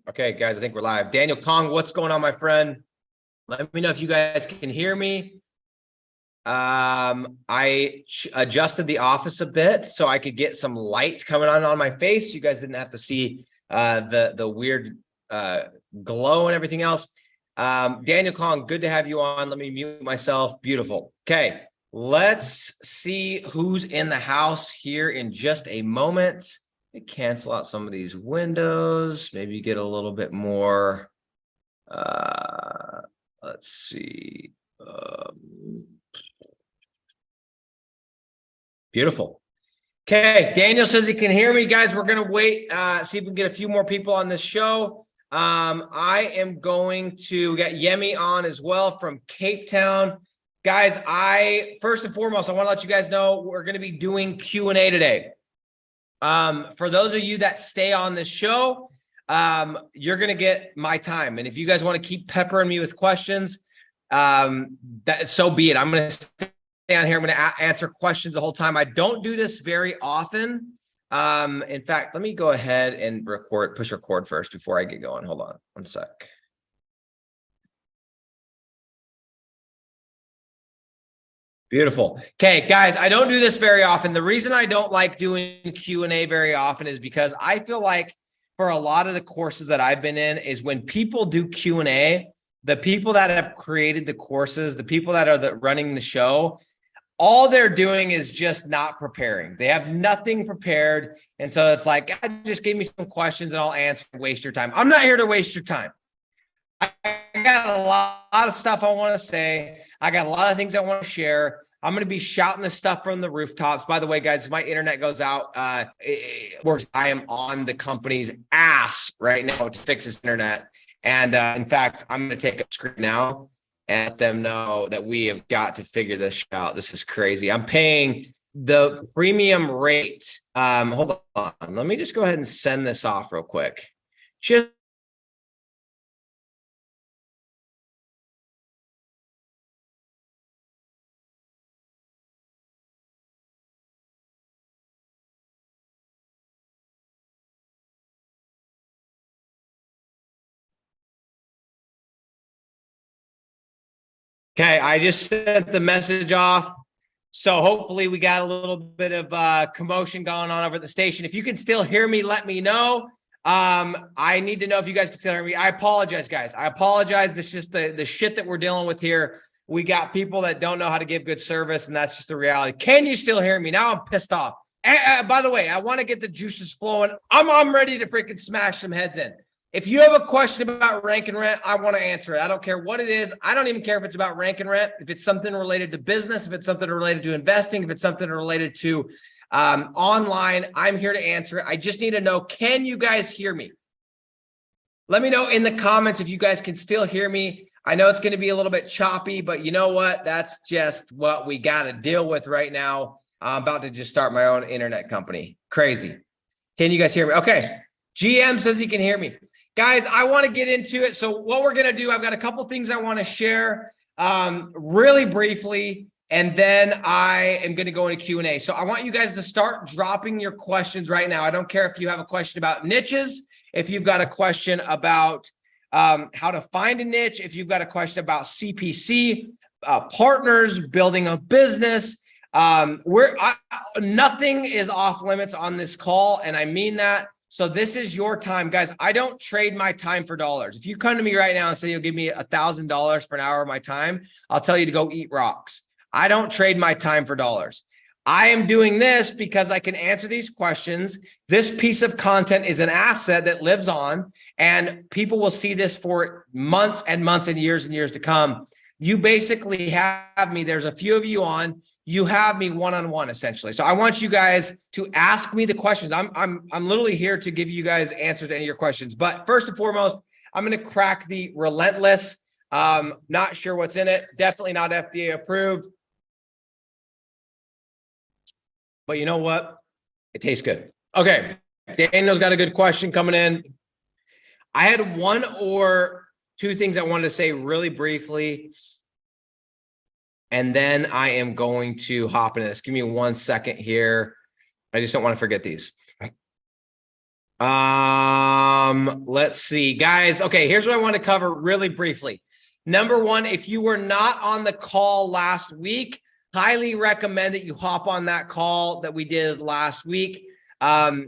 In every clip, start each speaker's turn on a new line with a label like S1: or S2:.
S1: Okay, guys, I think we're live. Daniel Kong, what's going on, my friend? Let me know if you guys can hear me. I adjusted the office a bit so I could get some light coming on my face. You guys didn't have to see the weird glow and everything else. Daniel Kong, good to have you on. Let me mute myself. Beautiful. Okay, let's see who's in the house here in just a moment. Cancel out some of these windows, maybe get a little bit more. Let's see. Beautiful. Okay, Daniel says he can hear me. Guys, we're going to wait, see if we can get a few more people on this show. I am going to get Yemi on as well from Cape Town. Guys, first and foremost, I want to let you guys know we're going to be doing Q&A today. For those of you that stay on this show, you're going to get my time. And if you guys want to keep peppering me with questions, so be it. I'm going to stay on here. I'm going to answer questions the whole time. I don't do this very often. In fact, let me go ahead and push record first before I get going. Hold on one sec. Beautiful. Okay, guys, I don't do this very often. The reason I don't like doing Q&A very often is because I feel like for a lot of the courses that I've been in is when people do Q&A, the people that have created the courses, the people that are running the show, all they're doing is just not preparing. They have nothing prepared. And so it's like, just give me some questions and I'll answer and waste your time. I'm not here to waste your time. I got a lot of stuff I want to say. I got a lot of things I want to share. I'm going to be shouting this stuff from the rooftops. By the way, guys, if my internet goes out, I am on the company's ass right now to fix this internet. And in fact, I'm going to take a screen now and let them know that we have got to figure this out. This is crazy. I'm paying the premium rate. Hold on. Let me just go ahead and send this off real quick. Just okay, I just sent the message off. So hopefully we got a little bit of commotion going on over at the station. If you can still hear me, let me know. I need to know if you guys can still hear me. I apologize, guys. I apologize. This is just the shit that we're dealing with here. We got people that don't know how to give good service, and that's just the reality. Can you still hear me? Now I'm pissed off. By the way, I want to get the juices flowing. I'm ready to freaking smash some heads in. If you have a question about rank and rent, I want to answer it. I don't care what it is. I don't even care if it's about rank and rent, if it's something related to business, if it's something related to investing, if it's something related to online, I'm here to answer it. I just need to know, can you guys hear me? Let me know in the comments if you guys can still hear me. I know it's going to be a little bit choppy, but you know what? That's just what we got to deal with right now. I'm about to just start my own internet company. Crazy. Can you guys hear me? Okay. GM says he can hear me. Guys, I want to get into it. So what we're going to do, I've got a couple things I want to share really briefly, and then I am going to go into Q&A. So I want you guys to start dropping your questions right now. I don't care if you have a question about niches, if you've got a question about how to find a niche, if you've got a question about CPC, partners, building a business. Nothing is off limits on this call, and I mean that. So this is your time, guys. I don't trade my time for dollars. If you come to me right now and say you'll give me $1,000 for an hour of my time, I'll tell you to go eat rocks. I don't trade my time for dollars. I am doing this because I can answer these questions. This piece of content is an asset that lives on, and people will see this for months and months and years to come. You basically have me. There's a few of you on. You have me one-on-one essentially. So I want you guys to ask me the questions. I'm literally here to give you guys answers to any of your questions. But first and foremost, I'm going to crack the Relentless. Not sure what's in it. Definitely not FDA approved. But you know what? It tastes good. Okay. Daniel's got a good question coming in. I had one or two things I wanted to say really briefly, and then I am going to hop into this. Give me 1 second here. I just don't want to forget these. Let's see, guys. Okay, here's what I want to cover really briefly. Number one, if you were not on the call last week, highly recommend that you hop on that call that we did last week. I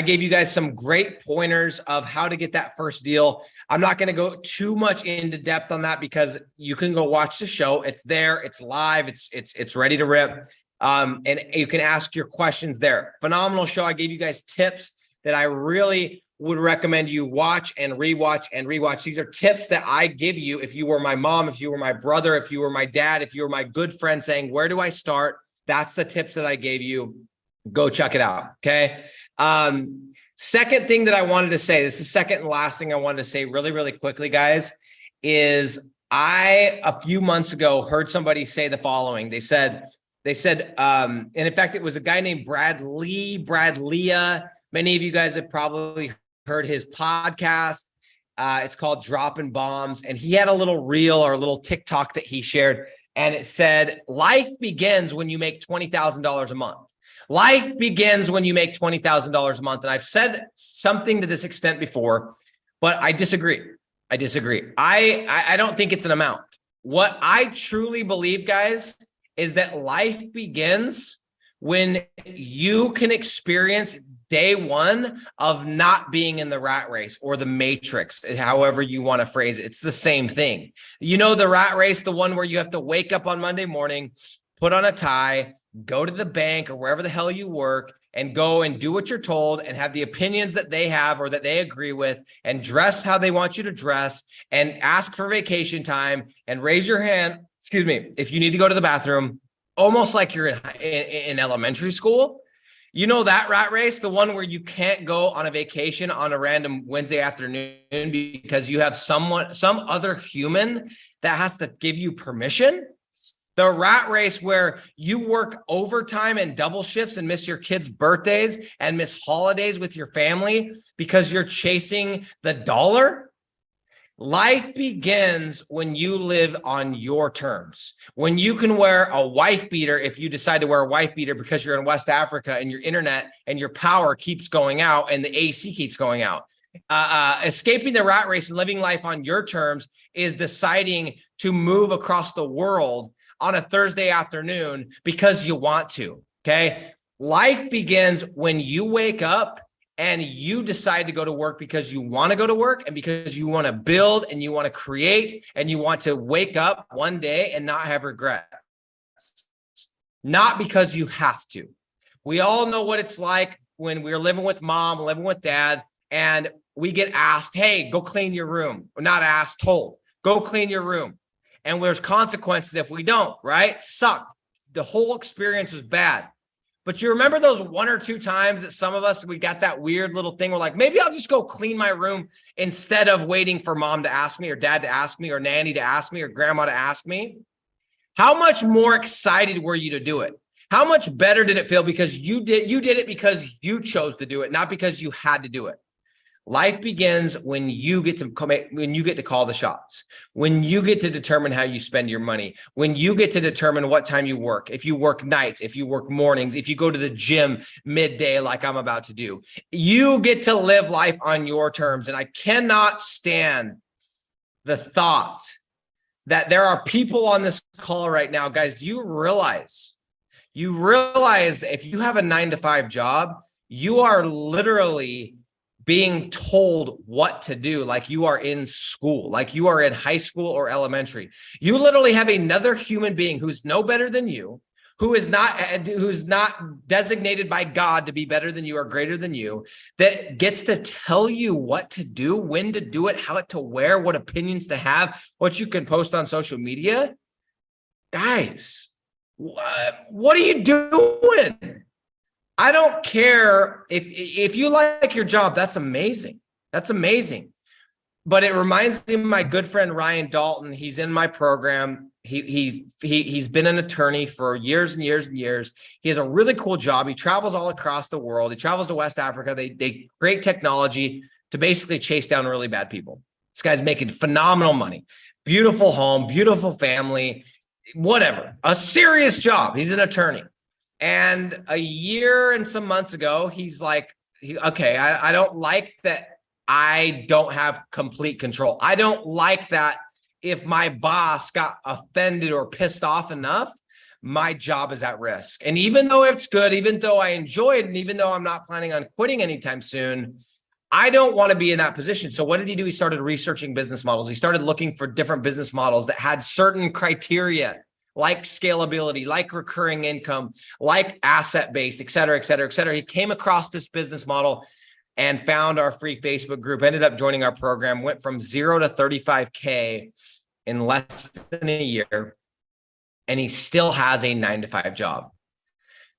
S1: gave you guys some great pointers of how to get that first deal. I'm not going to go too much into depth on that because you can go watch the show. It's there, it's live, it's ready to rip. And you can ask your questions there. Phenomenal show. I gave you guys tips that I really would recommend you watch and rewatch and rewatch. These are tips that I give you if you were my mom, if you were my brother, if you were my dad, if you were my good friend saying, where do I start? That's the tips that I gave you. Go check it out. Okay. Second thing that I wanted to say, this is the second and last thing I wanted to say really, really quickly, guys, is a few months ago, heard somebody say the following. They said, and in fact, it was a guy named Brad Leah. Many of you guys have probably heard his podcast. It's called Dropping Bombs. And he had a little reel or a little TikTok that he shared. And it said, life begins when you make $20,000 a month. Life begins when you make $20,000 a month. And I've said something to this extent before, but I disagree. I don't think it's an amount. What I truly believe, guys, is that life begins when you can experience day one of not being in the rat race or the matrix, however you want to phrase it. It's the same thing. You know, the rat race, the one where you have to wake up on Monday morning, put on a tie, go to the bank or wherever the hell you work and go and do what you're told and have the opinions that they have or that they agree with and dress how they want you to dress and ask for vacation time and raise your hand, if you need to go to the bathroom, almost like you're in elementary school. You know that rat race, the one where you can't go on a vacation on a random Wednesday afternoon because you have some other human that has to give you permission. The rat race where you work overtime and double shifts and miss your kids' birthdays and miss holidays with your family because you're chasing the dollar. Life begins when you live on your terms. When you can wear a wife beater, if you decide to wear a wife beater because you're in West Africa and your internet and your power keeps going out and the AC keeps going out. Escaping the rat race and living life on your terms is deciding to move across the world on a Thursday afternoon because you want to, okay? Life begins when you wake up and you decide to go to work because you want to go to work and because you want to build and you want to create and you want to wake up one day and not have regrets. Not because you have to. We all know what it's like when we're living with mom, living with dad, and we get asked, hey, go clean your room. Or not asked, told, go clean your room. And there's consequences if we don't, right? Sucked. The whole experience was bad. But you remember those one or two times that some of us, we got that weird little thing. We're like, maybe I'll just go clean my room instead of waiting for mom to ask me or dad to ask me or nanny to ask me or grandma to ask me. How much more excited were you to do it? How much better did it feel because you did it because you chose to do it, not because you had to do it. Life begins when you get to call the shots, when you get to determine how you spend your money, when you get to determine what time you work, if you work nights, if you work mornings, if you go to the gym midday like I'm about to do. You get to live life on your terms. And I cannot stand the thought that there are people on this call right now. Guys, do you realize if you have a 9-to-5 job, you are literally being told what to do, like you are in school, like you are in high school or elementary. You literally have another human being who's no better than you, who's not designated by God to be better than you or greater than you, that gets to tell you what to do, when to do it, how to wear, what opinions to have, what you can post on social media. Guys, what are you doing? I don't care if you like your job, that's amazing. That's amazing. But it reminds me of my good friend, Ryan Dalton. He's in my program. He's been an attorney for years and years and years. He has a really cool job. He travels all across the world. He travels to West Africa. They create technology to basically chase down really bad people. This guy's making phenomenal money, beautiful home, beautiful family, whatever, a serious job. He's an attorney. And a year and some months ago, he's like, okay, I don't like that I don't have complete control. I don't like that if my boss got offended or pissed off enough, my job is at risk. And even though it's good, even though I enjoy it, and even though I'm not planning on quitting anytime soon, I don't want to be in that position. So what did he do? He started researching business models. He started looking for different business models that had certain criteria, like scalability, like recurring income, like asset-based, et cetera, et cetera, et cetera. He came across this business model and found our free Facebook group, ended up joining our program, went from 0 to 35K in less than a year. And he still has a 9-to-5 job.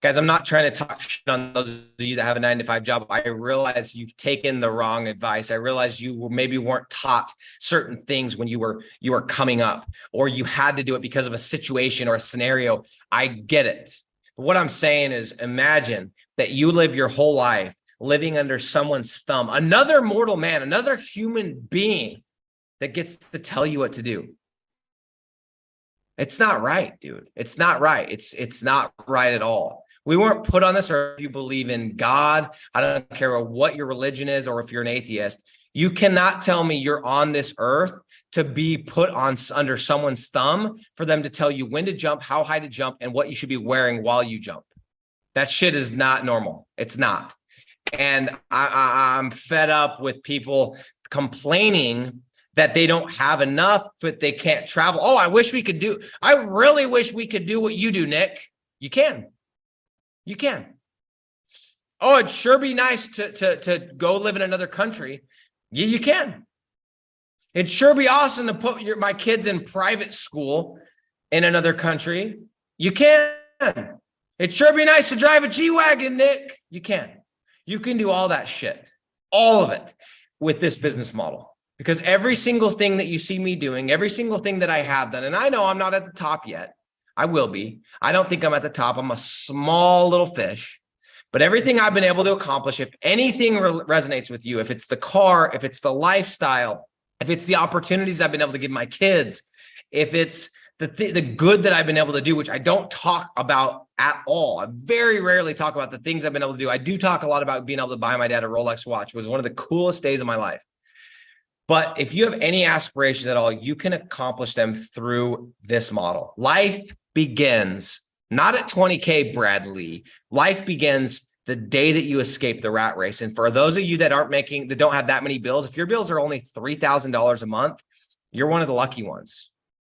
S1: Guys, I'm not trying to talk shit on those of you that have a 9-to-5 job. I realize you've taken the wrong advice. I realize you maybe weren't taught certain things when you were coming up, or you had to do it because of a situation or a scenario. I get it. But what I'm saying is, imagine that you live your whole life living under someone's thumb, another mortal man, another human being that gets to tell you what to do. It's not right, dude. It's not right. It's not right at all. We weren't put on this earth. If you believe in God, I don't care what your religion is, or if you're an atheist, you cannot tell me you're on this earth to be put on under someone's thumb for them to tell you when to jump, how high to jump, and what you should be wearing while you jump. That shit is not normal. It's not. And I'm fed up with people complaining that they don't have enough, but they can't travel. Oh, I really wish we could do what you do, Nick. You can. You can. Oh, it'd sure be nice to go live in another country. Yeah, you can. It'd sure be awesome to put my kids in private school in another country. You can. It'd sure be nice to drive a G-Wagon, Nick. You can. You can do all that shit, all of it, with this business model. Because every single thing that you see me doing, every single thing that I have done, and I know I'm not at the top yet. I will be. I don't think I'm at the top. I'm a small little fish. But everything I've been able to accomplish, if anything resonates with you, if it's the car, if it's the lifestyle, if it's the opportunities I've been able to give my kids, if it's the good that I've been able to do, which I don't talk about at all. I very rarely talk about the things I've been able to do. I do talk a lot about being able to buy my dad a Rolex watch. It was one of the coolest days of my life. But if you have any aspirations at all, you can accomplish them through this model. Life begins not at 20K, Bradley. Life begins the day that you escape the rat race. And for those of you that don't have that many bills, if your bills are only $3,000 a month, you're one of the lucky ones.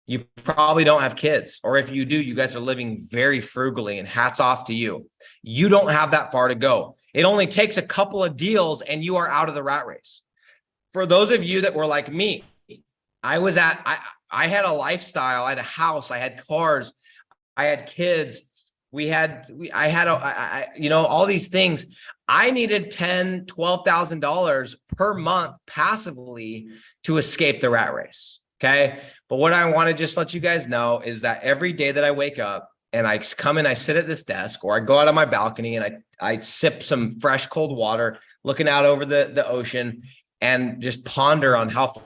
S1: You probably don't have kids, or if you do, you guys are living very frugally, and hats off to you. You don't have that far to go. It only takes a couple of deals and you are out of the rat race. For those of you that were like me, I had a lifestyle, I had a house, I had cars, I had kids. I had all these things. I needed $10,000, $12,000 per month passively to escape the rat race. Okay. But what I want to just let you guys know is that every day that I wake up and I come in, I sit at this desk, or I go out on my balcony and I sip some fresh, cold water, looking out over the ocean, and just ponder on how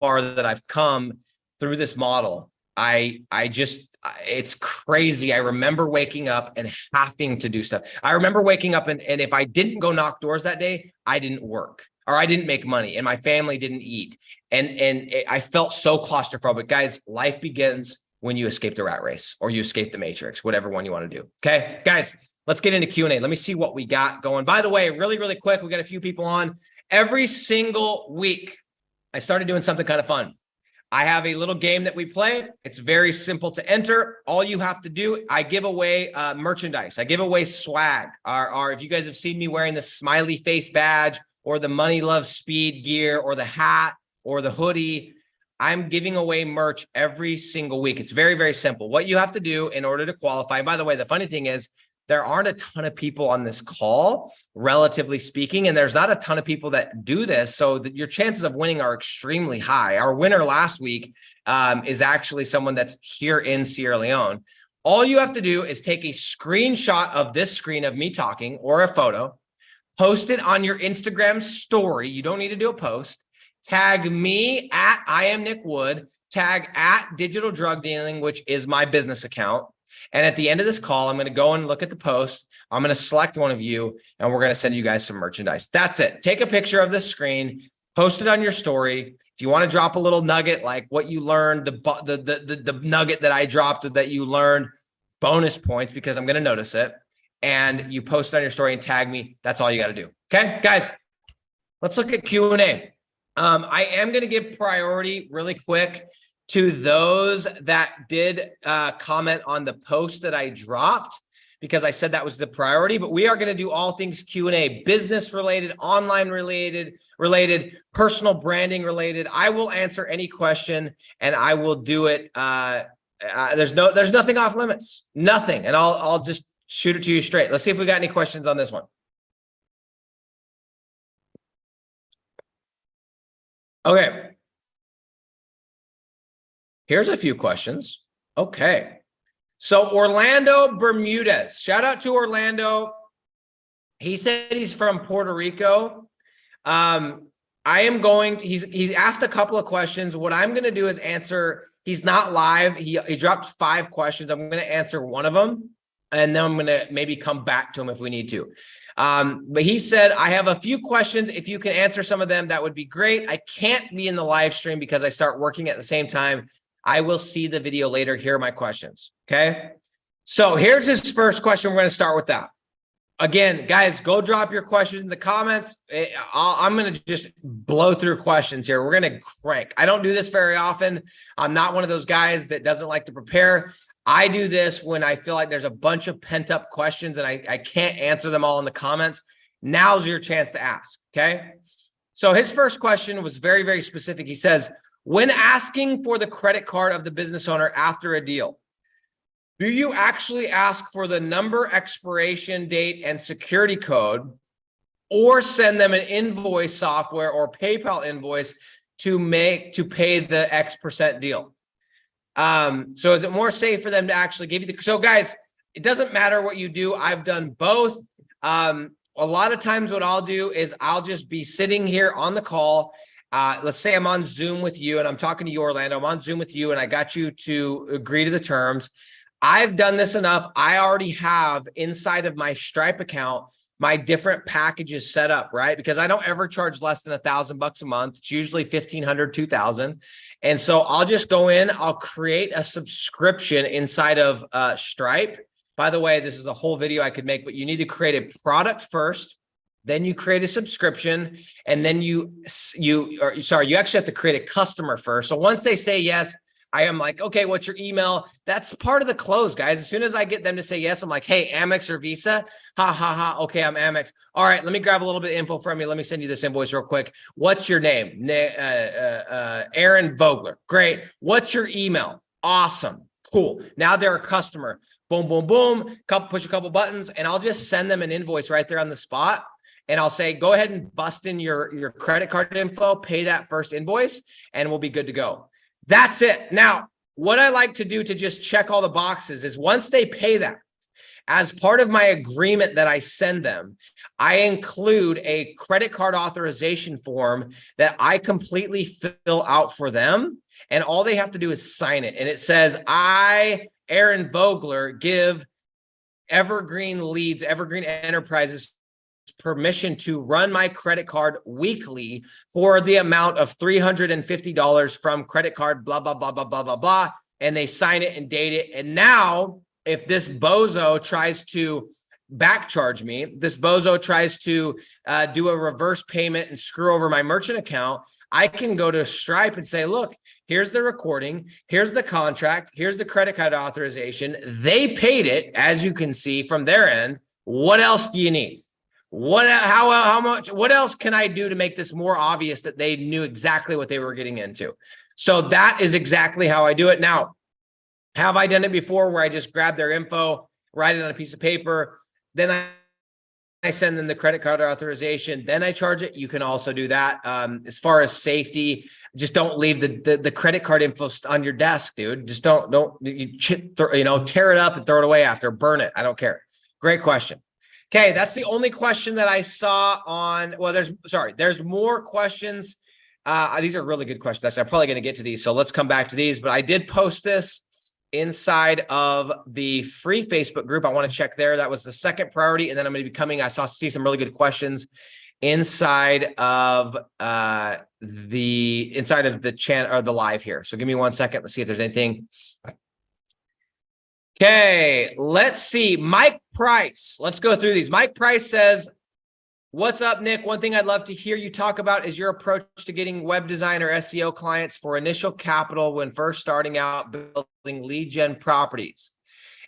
S1: far that I've come through this model. It's crazy. I remember waking up and having to do stuff. I remember waking up and if I didn't go knock doors that day, I didn't work, or I didn't make money, and my family didn't eat. And I felt so claustrophobic. Guys, life begins when you escape the rat race, or you escape the matrix, whatever one you want to do. Okay, guys, let's get into Q&A. Let me see what we got going. By the way, really, really quick, we got a few people on. Every single week, I started doing something kind of fun. I have a little game that we play. It's very simple to enter. All you have to do, I give away merchandise. I give away swag. Or if you guys have seen me wearing the smiley face badge, or the Money Love Speed gear, or the hat, or the hoodie, I'm giving away merch every single week. It's very, very simple. What you have to do in order to qualify, by the way, the funny thing is, there aren't a ton of people on this call, relatively speaking, and there's not a ton of people that do this, so that your chances of winning are extremely high. Our winner last week is actually someone that's here in Sierra Leone. All you have to do is take a screenshot of this screen of me talking, or a photo, post it on your Instagram story. You don't need to do a post. Tag me at I am Nick Wood, tag at Digital Drug Dealing, which is my business account. And at the end of this call, I'm going to go and look at the post. I'm going to select one of you, and we're going to send you guys some merchandise. That's it. Take a picture of the screen, post it on your story. If you want to drop a little nugget, like what you learned, the nugget that I dropped that you learned, bonus points, because I'm going to notice it. And you post it on your story and tag me. That's all you got to do. Okay, guys, let's look at Q&A. I am going to give priority really quick to those that did comment on the post that I dropped, because I said that was the priority. But we are going to do all things Q&A, business related, online related, personal branding related. I will answer any question, and I will do it. There's nothing off limits, nothing. And I'll just shoot it to you straight. Let's see if we got any questions on this one. Okay. Here's a few questions. Okay. So Orlando Bermudez, shout out to Orlando. He said he's from Puerto Rico. He's asked a couple of questions. What I'm going to do is answer. He's not live. He dropped 5 questions. I'm going to answer one of them, and then I'm going to maybe come back to him if we need to. But he said, I have a few questions. If you can answer some of them, that would be great. I can't be in the live stream because I start working at the same time. I will see the video later. Here are my questions. Okay. So here's his first question. We're going to start with that. Again, guys, go drop your questions in the comments. I'm going to just blow through questions here. We're going to crank. I don't do this very often. I'm not one of those guys that doesn't like to prepare. I do this when I feel like there's a bunch of pent up questions and I can't answer them all in the comments. Now's your chance to ask. Okay. So his first question was very, very specific. He says, when asking for the credit card of the business owner after a deal, do you actually ask for the number, expiration date, and security code, or send them an invoice software or PayPal invoice to pay the X percent deal? So is it more safe for them to actually give you so guys, it doesn't matter what you do. I've done both. A lot of times what I'll do is I'll just be sitting here on the call. Let's say I'm on Zoom with you and I'm talking to you, Orlando. I'm on Zoom with you and I got you to agree to the terms. I've done this enough. I already have inside of my Stripe account my different packages set up, right? Because I don't ever charge less than $1,000 a month. It's usually 1,500, 2,000. And so I'll just go in, I'll create a subscription inside of Stripe. By the way, this is a whole video I could make, but you need to create a product first. Then you create a subscription, and then you actually have to create a customer first. So once they say yes, I am like, okay, what's your email? That's part of the close, guys. As soon as I get them to say yes, I'm like, hey, Amex or Visa? Ha, ha, ha. Okay, I'm Amex. All right, let me grab a little bit of info from you. Let me send you this invoice real quick. What's your name? Aaron Vogler. Great. What's your email? Awesome. Cool. Now they're a customer. Boom, boom, boom. Push a couple buttons, and I'll just send them an invoice right there on the spot. And I'll say, go ahead and bust in your credit card info, pay that first invoice, and we'll be good to go. That's it. Now, what I like to do to just check all the boxes is once they pay that, as part of my agreement that I send them, I include a credit card authorization form that I completely fill out for them. And all they have to do is sign it. And it says, I, Aaron Vogler, give Evergreen Enterprises permission to run my credit card weekly for the amount of $350 from credit card, blah, blah, blah, blah, blah, blah, blah. And they sign it and date it. And now if this bozo tries to back charge me, this bozo tries to do a reverse payment and screw over my merchant account, I can go to Stripe and say, look, here's the recording, here's the contract, here's the credit card authorization. They paid it, as you can see from their end. What else do you need? How much, what else can I do to make this more obvious that they knew exactly what they were getting into? So that is exactly how I do it. Now, have I done it before where I just grab their info, write it on a piece of paper, then I send them the credit card authorization, then I charge it? You can also do that. As far as safety, just don't leave the credit card info on your desk, dude. Just don't tear it up and throw it away after, burn it. I don't care. Great question. Okay, that's the only question that I saw on, well, there's more questions. These are really good questions. I'm probably going to get to these, so let's come back to these. But I did post this inside of the free Facebook group. I want to check there. That was the second priority. And then I'm going to be coming. See some really good questions inside of the channel or the live here. So give me 1 second. Let's see if there's anything. Okay, let's see. Mike Price. Let's go through these. Mike Price says, what's up, Nick? One thing I'd love to hear you talk about is your approach to getting web design or SEO clients for initial capital when first starting out building lead gen properties.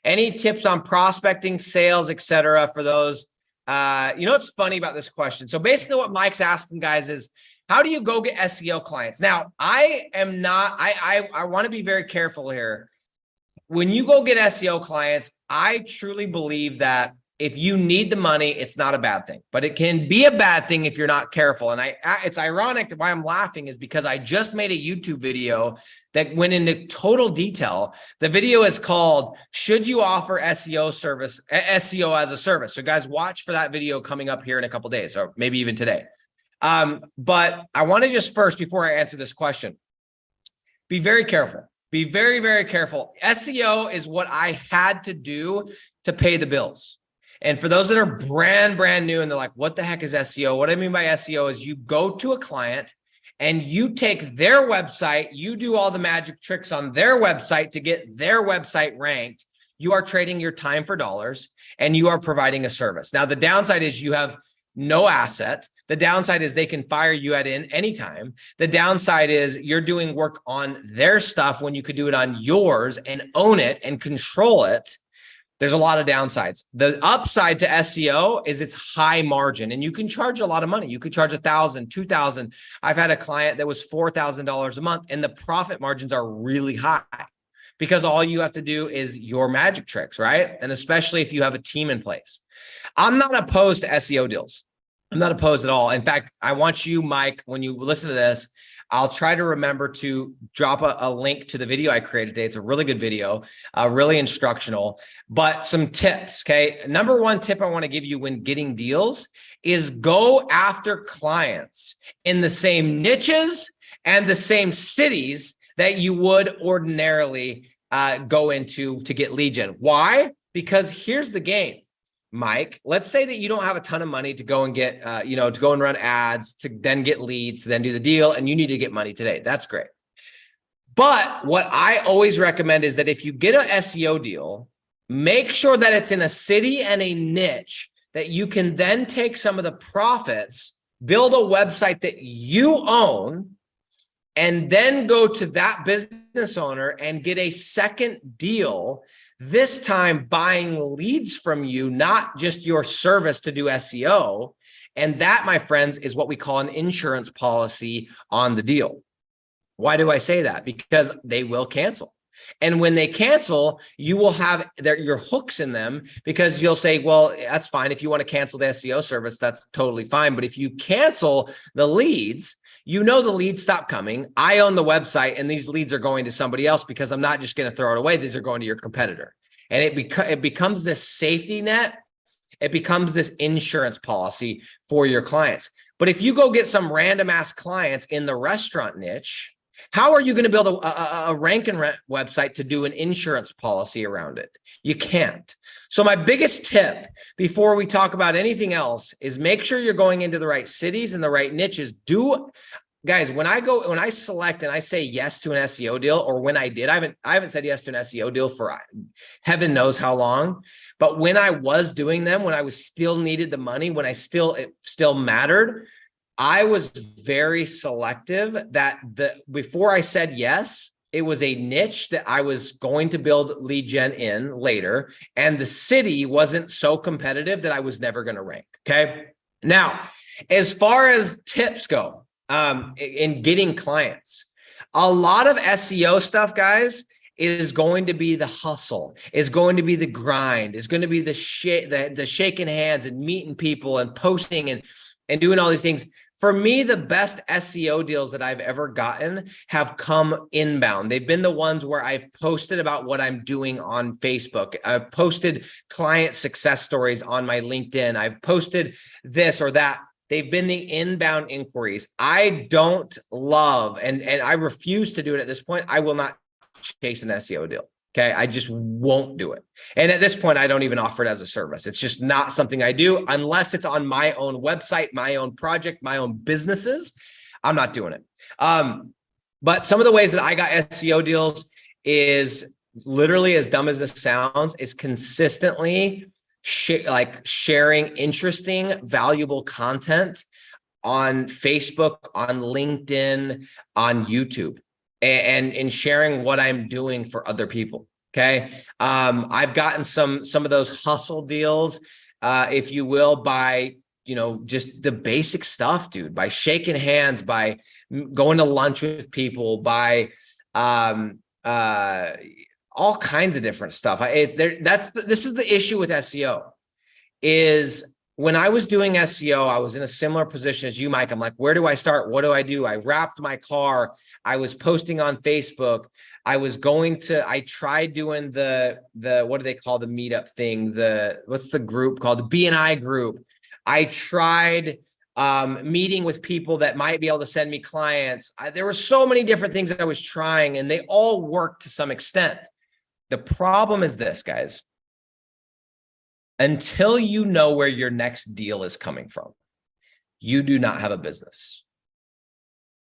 S1: Any tips on prospecting, sales, etc. for those? You know what's funny about this question? So basically what Mike's asking, guys, is how do you go get SEO clients? Now, I want to be very careful here. When you go get SEO clients, I truly believe that if you need the money, it's not a bad thing, but it can be a bad thing if you're not careful. And it's ironic that why I'm laughing is because I just made a YouTube video that went into total detail. The video is called, Should You Offer SEO as a Service? So guys, watch for that video coming up here in a couple of days, or maybe even today. But I want to just first, before I answer this question, be very careful. Be very, very careful. SEO is what I had to do to pay the bills. And for those that are brand new and they're like, what the heck is SEO? What I mean by SEO is you go to a client and you take their website, you do all the magic tricks on their website to get their website ranked. You are trading your time for dollars and you are providing a service. Now, the downside is you have no asset. The downside is they can fire you at any time. The downside is you're doing work on their stuff when you could do it on yours and own it and control it. There's a lot of downsides. The upside to SEO is it's high margin and you can charge a lot of money. You could charge $1,000, $2,000. I've had a client that was $4,000 a month and the profit margins are really high because all you have to do is your magic tricks, right? And especially if you have a team in place. I'm not opposed to SEO deals. I'm not opposed at all. In fact, I want you, Mike, when you listen to this, I'll try to remember to drop a link to the video I created today. It's a really good video, really instructional, but some tips, okay? Number one tip I want to give you when getting deals is go after clients in the same niches and the same cities that you would ordinarily go into to get lead gen. Why? Because here's the game. Mike, let's say that you don't have a ton of money to go and get, to go and run ads, to then get leads, to then do the deal, and you need to get money today. That's great. But what I always recommend is that if you get an SEO deal, make sure that it's in a city and a niche that you can then take some of the profits, build a website that you own, and then go to that business owner and get a second deal, this time buying leads from you, not just your service to do SEO. And that, my friends, is what we call an insurance policy on the deal. Why do I say that? Because they will cancel. And when they cancel, you will have your hooks in them because you'll say, well, that's fine. If you want to cancel the SEO service, that's totally fine. But if you cancel the leads, the leads stop coming. I own the website and these leads are going to somebody else because I'm not just going to throw it away. These are going to your competitor. And it becomes this safety net. It becomes this insurance policy for your clients. But if you go get some random ass clients in the restaurant niche, how are you going to build a rank and rent website to do an insurance policy around it? You can't. So my biggest tip before we talk about anything else is make sure you're going into the right cities and the right niches. Guys, when I select and I say yes to an SEO deal, or when I did, I haven't said yes to an SEO deal for heaven knows how long. But when I was doing them, when I was still needed the money, when it still mattered, I was very selective that before I said yes, it was a niche that I was going to build lead gen in later. And the city wasn't so competitive that I was never going to rank. Okay. Now, as far as tips go, in getting clients, a lot of SEO stuff, guys, is going to be the hustle, is going to be the grind, is going to be the shaking hands and meeting people and posting and doing all these things. For me, the best SEO deals that I've ever gotten have come inbound. They've been the ones where I've posted about what I'm doing on Facebook. I've posted client success stories on my LinkedIn. I've posted this or that. They've been the inbound inquiries. I don't love, and I refuse to do it at this point. I will not chase an SEO deal. Okay. I just won't do it. And at this point, I don't even offer it as a service. It's just not something I do unless it's on my own website, my own project, my own businesses. I'm not doing it. But some of the ways that I got SEO deals is literally, as dumb as this sounds, is consistently sharing interesting, valuable content on Facebook, on LinkedIn, on YouTube, and in sharing what I'm doing for other people. Okay. I've gotten some of those hustle deals, if you will, by, just the basic stuff, dude, by shaking hands, by going to lunch with people, by all kinds of different stuff. This is the issue with SEO is when I was doing SEO, I was in a similar position as you, Mike. I'm like, where do I start? What do I do? I wrapped my car. I was posting on Facebook. I tried doing the what do they call the meetup thing? What's the group called? The B&I group. I tried meeting with people that might be able to send me clients. There were so many different things that I was trying, and they all worked to some extent. The problem is this, guys. Until you know where your next deal is coming from, you do not have a business.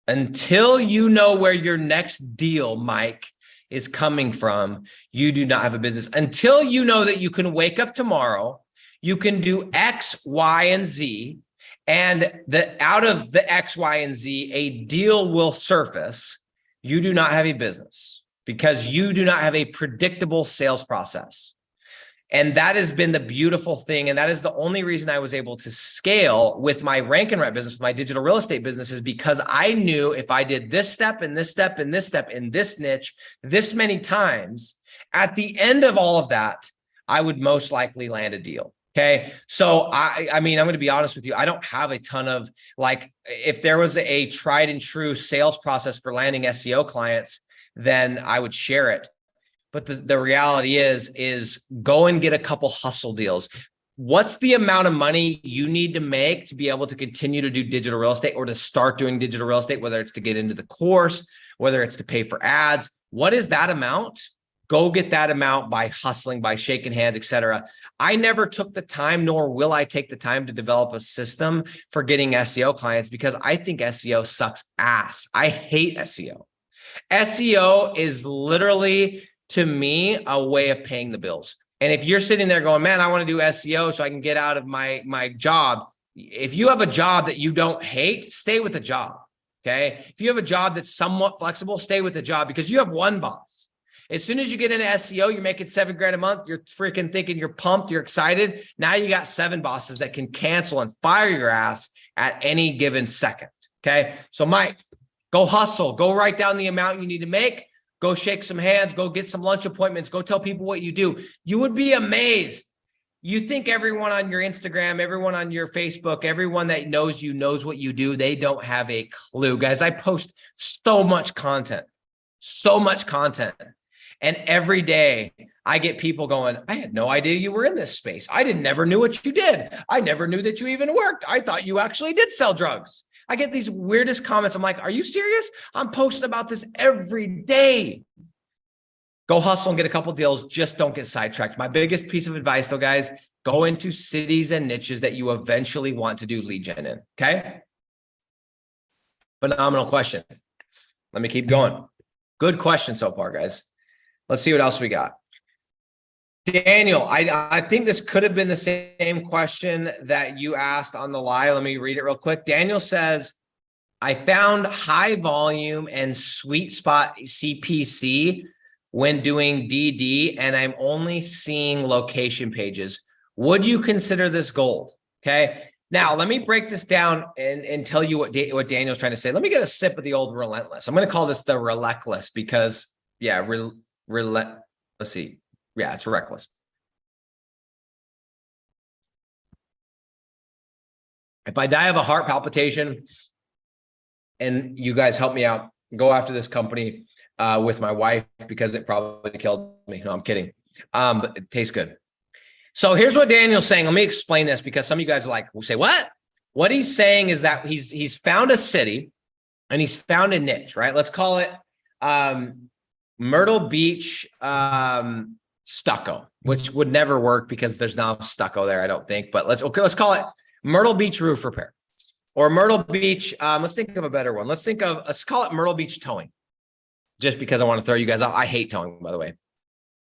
S1: Until you know where your next deal, Mike, is coming from, you do not have a business. Until you know that you can wake up tomorrow, you can do X, Y, and Z, and out of the X, Y, and Z, a deal will surface, you do not have a business because you do not have a predictable sales process. And that has been the beautiful thing. And that is the only reason I was able to scale with my rank and rep business, my digital real estate business, is because I knew if I did this step and this step and this step in this niche, this many times, at the end of all of that, I would most likely land a deal. Okay. So I mean, I'm going to be honest with you. I don't have a ton of, if there was a tried and true sales process for landing SEO clients, then I would share it. But the reality is go and get a couple hustle deals. What's the amount of money you need to make to be able to continue to do digital real estate or to start doing digital real estate, whether it's to get into the course, whether it's to pay for ads? What is that amount? Go get that amount by hustling, by shaking hands, etc. I never took the time, nor will I take the time to develop a system for getting SEO clients because I think SEO sucks ass. I hate SEO. SEO is literally, to me, a way of paying the bills. And if you're sitting there going, man, I want to do SEO so I can get out of my job. If you have a job that you don't hate, stay with the job. Okay. If you have a job that's somewhat flexible, stay with the job because you have one boss. As soon as you get into SEO, you're making $7,000 a month. You're freaking thinking you're pumped. You're excited. Now you got 7 bosses that can cancel and fire your ass at any given second. Okay. So Mike, go hustle, go write down the amount you need to make. Go shake some hands, go get some lunch appointments, go tell people what you do. You would be amazed. You think everyone on your Instagram, everyone on your Facebook, everyone that knows you knows what you do. They don't have a clue. Guys, I post so much content. And every day I get people going, I had no idea you were in this space. I never knew what you did. I never knew that you even worked. I thought you actually did sell drugs. I get these weirdest comments. I'm like, are you serious? I'm posting about this every day. Go hustle and get a couple deals. Just don't get sidetracked. My biggest piece of advice though, guys, go into cities and niches that you eventually want to do lead gen in. Okay. Phenomenal question. Let me keep going. Good question so far, guys. Let's see what else we got. Daniel, I think this could have been the same question that you asked on the live. Let me read it real quick. Daniel says, I found high volume and sweet spot CPC when doing DD, and I'm only seeing location pages. Would you consider this gold? Okay. Now, let me break this down and tell you what Daniel's trying to say. Let me get a sip of the old relentless. I'm going to call this the relentless because, yeah, let's see. Yeah, it's reckless. If I die of a heart palpitation and you guys help me out, go after this company with my wife because it probably killed me. No, I'm kidding. But it tastes good. So here's what Daniel's saying. Let me explain this because some of you guys are like, will say what? What he's saying is that he's found a city and he's found a niche, right? Let's call it Myrtle Beach stucco, which would never work because there's no stucco there, I don't think. But let's call it Myrtle Beach roof repair, or Myrtle Beach. Let's think of a better one. Let's call it Myrtle Beach towing, just because I want to throw you guys out. I hate towing, by the way.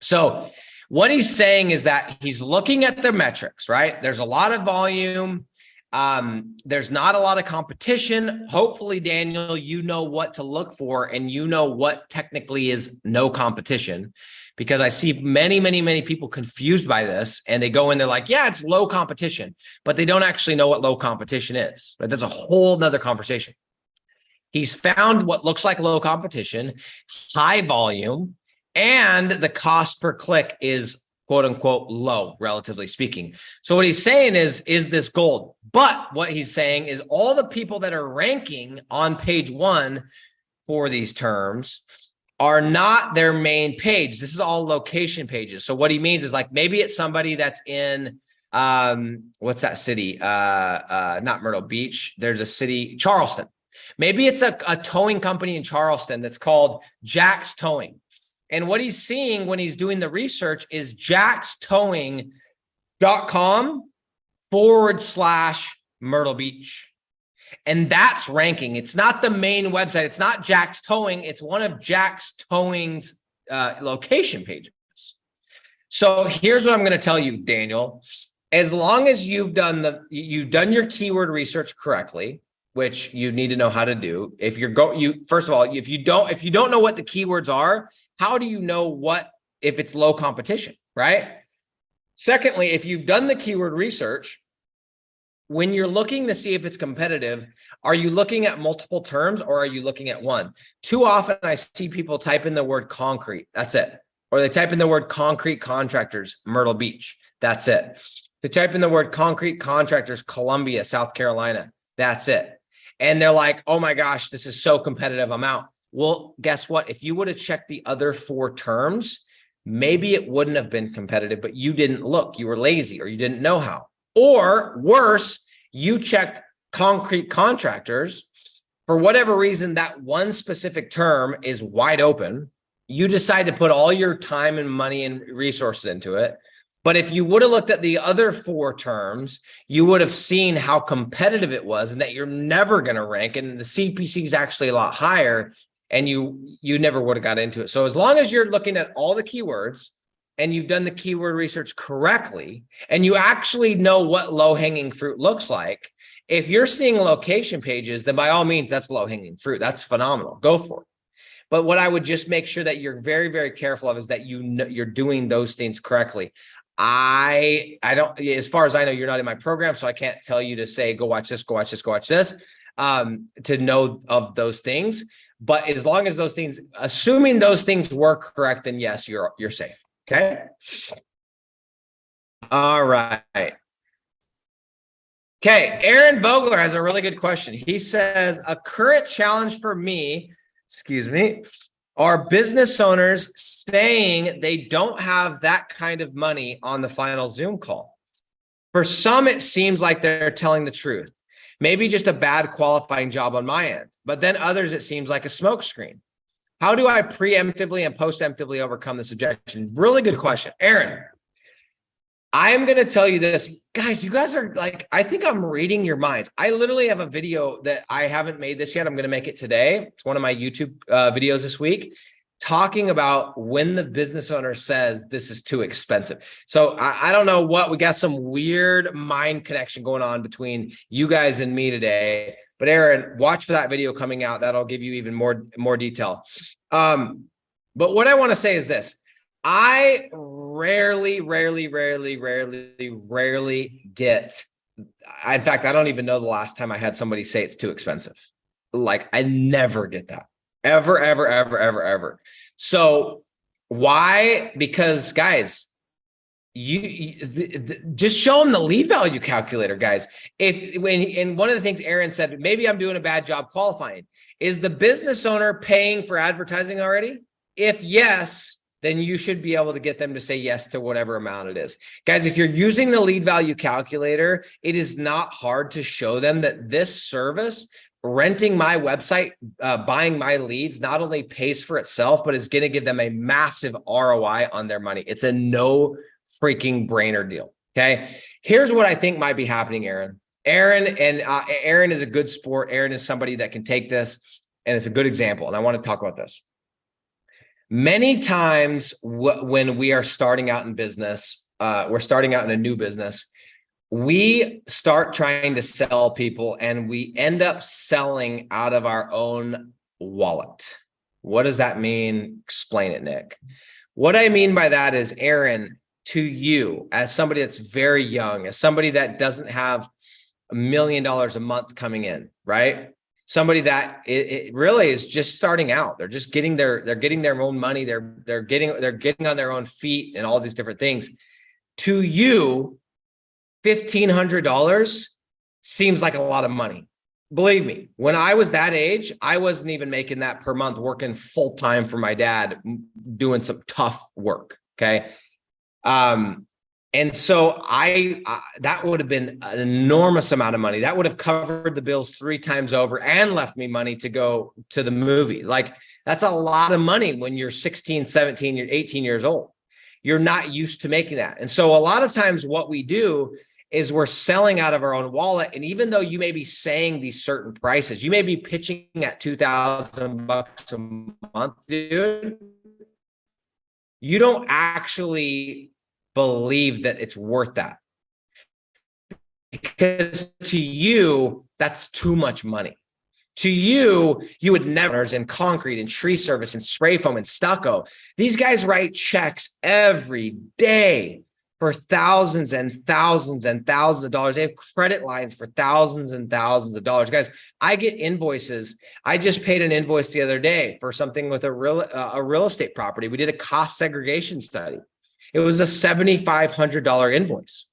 S1: So what he's saying is that he's looking at the metrics, right? There's a lot of volume. There's not a lot of competition. Hopefully, Daniel, you know what to look for, and you know what technically is no competition, because I see many people confused by this, and they go in, they're like, yeah, it's low competition, but they don't actually know what low competition is. Right? That's a whole nother conversation. He's found what looks like low competition, high volume, and the cost per click is quote unquote low, relatively speaking. So what he's saying is this gold? But what he's saying is all the people that are ranking on page 1 for these terms are not their main page. This is all location pages. So what he means is, like, maybe it's somebody that's in what's that city? Not Myrtle Beach. There's a city, Charleston. Maybe it's a towing company in Charleston that's called Jack's Towing. And what he's seeing when he's doing the research is jackstowing.com/Myrtle Beach. And that's ranking. It's not the main website. It's not Jack's Towing. It's one of Jack's Towing's location pages. So here's what I'm going to tell you, Daniel. As long as you've done your keyword research correctly, which you need to know how to do. First of all, if you don't know what the keywords are, how do you know if it's low competition, right? Secondly, if you've done the keyword research, when you're looking to see if it's competitive, are you looking at multiple terms or are you looking at one? Too often I see people type in the word concrete, that's it. Or they type in the word concrete contractors, Myrtle Beach, that's it. They type in the word concrete contractors, Columbia, South Carolina, that's it. And they're like, oh my gosh, this is so competitive, I'm out. Well, guess what? If you would have checked the other 4 terms, maybe it wouldn't have been competitive, but you didn't look. You were lazy, or you didn't know how. Or worse, you checked concrete contractors. For whatever reason, that one specific term is wide open. You decide to put all your time and money and resources into it. But if you would have looked at the other 4 terms, you would have seen how competitive it was and that you're never going to rank. And the CPC is actually a lot higher, and you never would have got into it. So as long as you're looking at all the keywords and you've done the keyword research correctly, and you actually know what low-hanging fruit looks like, if you're seeing location pages, then by all means, that's low-hanging fruit. That's phenomenal. Go for it. But what I would just make sure that you're very, very careful of is that you're doing those things correctly. I don't, as far as I know, you're not in my program, so I can't tell you to say, go watch this, go watch this, go watch this, to know of those things. But as long as those things, assuming those things work correct, then yes, you're safe. Okay. All right. Okay. Aaron Vogler has a really good question. He says, a current challenge for me, are business owners saying they don't have that kind of money on the final Zoom call. For some, it seems like they're telling the truth. Maybe just a bad qualifying job on my end, but then others, it seems like a smokescreen. How do I preemptively and postemptively overcome this objection? Really good question. Aaron, I am going to tell you this. Guys, you guys are like, I think I'm reading your minds. I literally have a video that I haven't made this yet. I'm going to make it today. It's one of my YouTube videos this week, talking about when the business owner says this is too expensive. So I don't know what, we got some weird mind connection going on between you guys and me today. But Aaron, watch for that video coming out. That'll give you even more detail. But what I want to say is this. I rarely get, in fact, I don't even know the last time I had somebody say it's too expensive. Like, I never get that. Ever. So why? Because guys, just show them the lead value calculator, guys. And one of the things Aaron said, maybe I'm doing a bad job qualifying. Is the business owner paying for advertising already? If yes, then you should be able to get them to say yes to whatever amount it is. Guys, if you're using the lead value calculator, it is not hard to show them that this service renting my website, buying my leads not only pays for itself, but it's going to give them a massive ROI on their money. It's a no freaking brainer deal. Okay. Here's what I think might be happening, Aaron. Aaron is a good sport. Aaron is somebody that can take this, and it's a good example. And I want to talk about this. Many times when we are starting out in business, we're starting out in a new business, we start trying to sell people and we end up selling out of our own wallet. What does that mean? Explain it, Nick. What I mean by that is, Aaron, to you, as somebody that's very young, as somebody that doesn't have $1 million a month coming in, right? Somebody that it really is just starting out. They're just getting their own money. They're getting on their own feet and all these different things. To you, $1,500 seems like a lot of money. Believe me, when I was that age, I wasn't even making that per month, working full time for my dad, doing some tough work. Okay. And so that would have been an enormous amount of money. That would have covered the bills 3 times over and left me money to go to the movie. Like, that's a lot of money when you're 16, 17, you're 18 years old. You're not used to making that. And so a lot of times what we do is we're selling out of our own wallet. And even though you may be saying these certain prices, you may be pitching at $2,000 a month, dude, you don't actually believe that it's worth that, because to you, that's too much money. To you, you would never, in concrete and tree service and spray foam and stucco. These guys write checks every day for thousands and thousands and thousands of dollars. They have credit lines for thousands and thousands of dollars. Guys, I get invoices. I just paid an invoice the other day for something with a real estate property. We did a cost segregation study. It was a $7,500 invoice.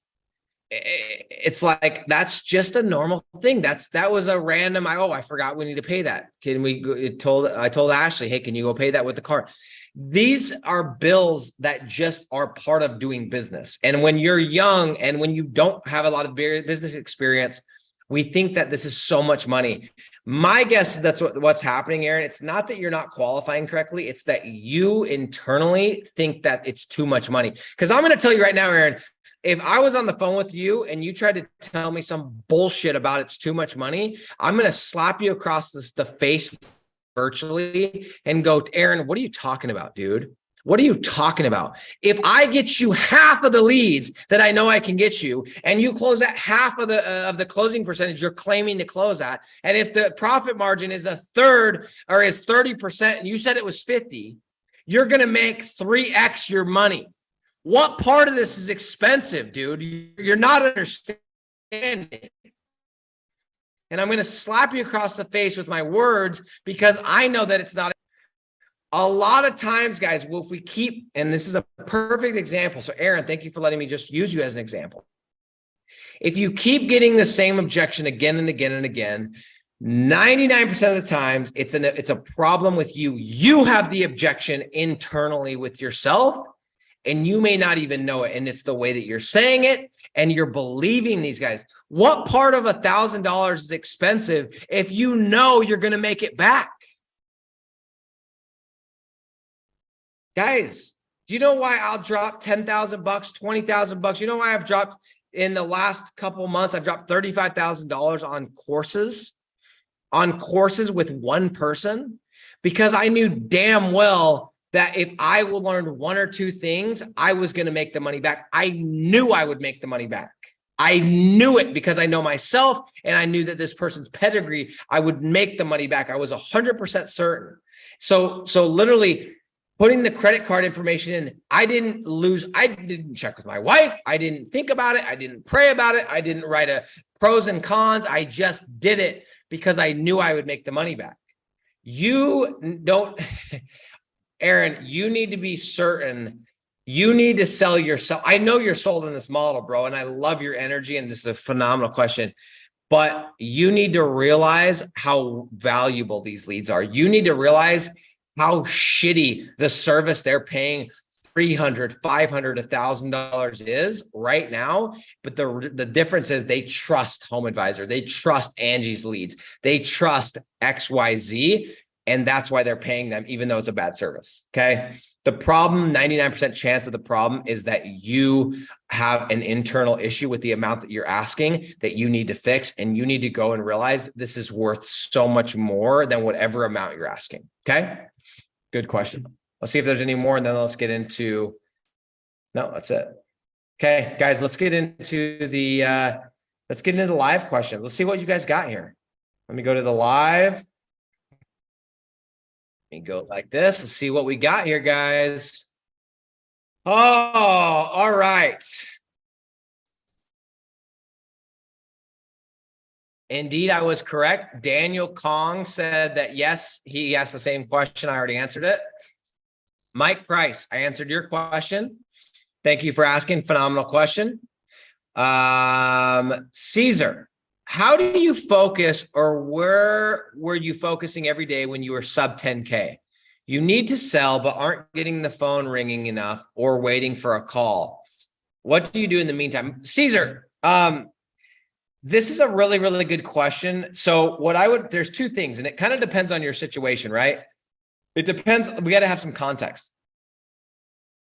S1: It's like, that's just a normal thing. That was a random, I forgot we need to pay that. I told Ashley, hey, can you go pay that with the card? These are bills that just are part of doing business. And when you're young and when you don't have a lot of business experience, we think that this is so much money. My guess is that's what's happening, Aaron. It's not that you're not qualifying correctly. It's that you internally think that it's too much money. Because I'm going to tell you right now, Aaron, if I was on the phone with you and you tried to tell me some bullshit about it's too much money, I'm going to slap you across the face virtually and go, Aaron, what are you talking about, dude? What are you talking about? If I get you half of the leads that I know I can get you, and you close at half of the closing percentage you're claiming to close at, and if the profit margin is a third or is 30%, and you said it was 50, you're going to make 3x your money. What part of this is expensive, dude? You're not understanding. And I'm going to slap you across the face with my words, because I know that it's not. A lot of times, guys, if we keep, and this is a perfect example. So Aaron, thank you for letting me just use you as an example. If you keep getting the same objection again and again and again, 99% of the times it's a problem with you. You have the objection internally with yourself, and you may not even know it. And it's the way that you're saying it, and you're believing these guys. What part of $1,000 is expensive if you know you're going to make it back? Guys, do you know why I'll drop $10,000, $20,000? You know why I've dropped in the last couple months? I've dropped $35,000 on courses with one person, because I knew damn well that if I learned 1 or 2 things, I was going to make the money back. I knew I would make the money back. I knew it because I know myself, and I knew that this person's pedigree, I would make the money back. I was 100% certain. So literally, putting the credit card information in, I didn't check with my wife. I didn't think about it. I didn't pray about it. I didn't write a pros and cons. I just did it because I knew I would make the money back. You don't, Aaron, you need to be certain. You need to sell yourself. I know you're sold in this model, bro, and I love your energy, and this is a phenomenal question. But you need to realize how valuable these leads are. You need to realize how shitty the service they're paying $300, $500, $1,000 is right now. But the difference is they trust Home Advisor. They trust Angie's Leads. They trust XYZ. And that's why they're paying them, even though it's a bad service. Okay. The problem, 99% chance of the problem is that you have an internal issue with the amount that you're asking that you need to fix. And you need to go and realize this is worth so much more than whatever amount you're asking. Okay. Good question. Let's see if there's any more. And then let's get into, no, that's it. Okay, guys, let's get into the live question. Let's see what you guys got here. Let me go to the live. Let me go like this. Let's see what we got here, guys. Oh, all right. Indeed, I was correct. Daniel Kong said that, yes, he asked the same question. I already answered it. Mike Price, I answered your question. Thank you for asking. Phenomenal question. Caesar, how do you focus, or where were you focusing every day when you were sub 10K? You need to sell, but aren't getting the phone ringing enough or waiting for a call. What do you do in the meantime? Caesar, this is a really, really good question. So there's two things, and it kind of depends on your situation, right? It depends. We got to have some context.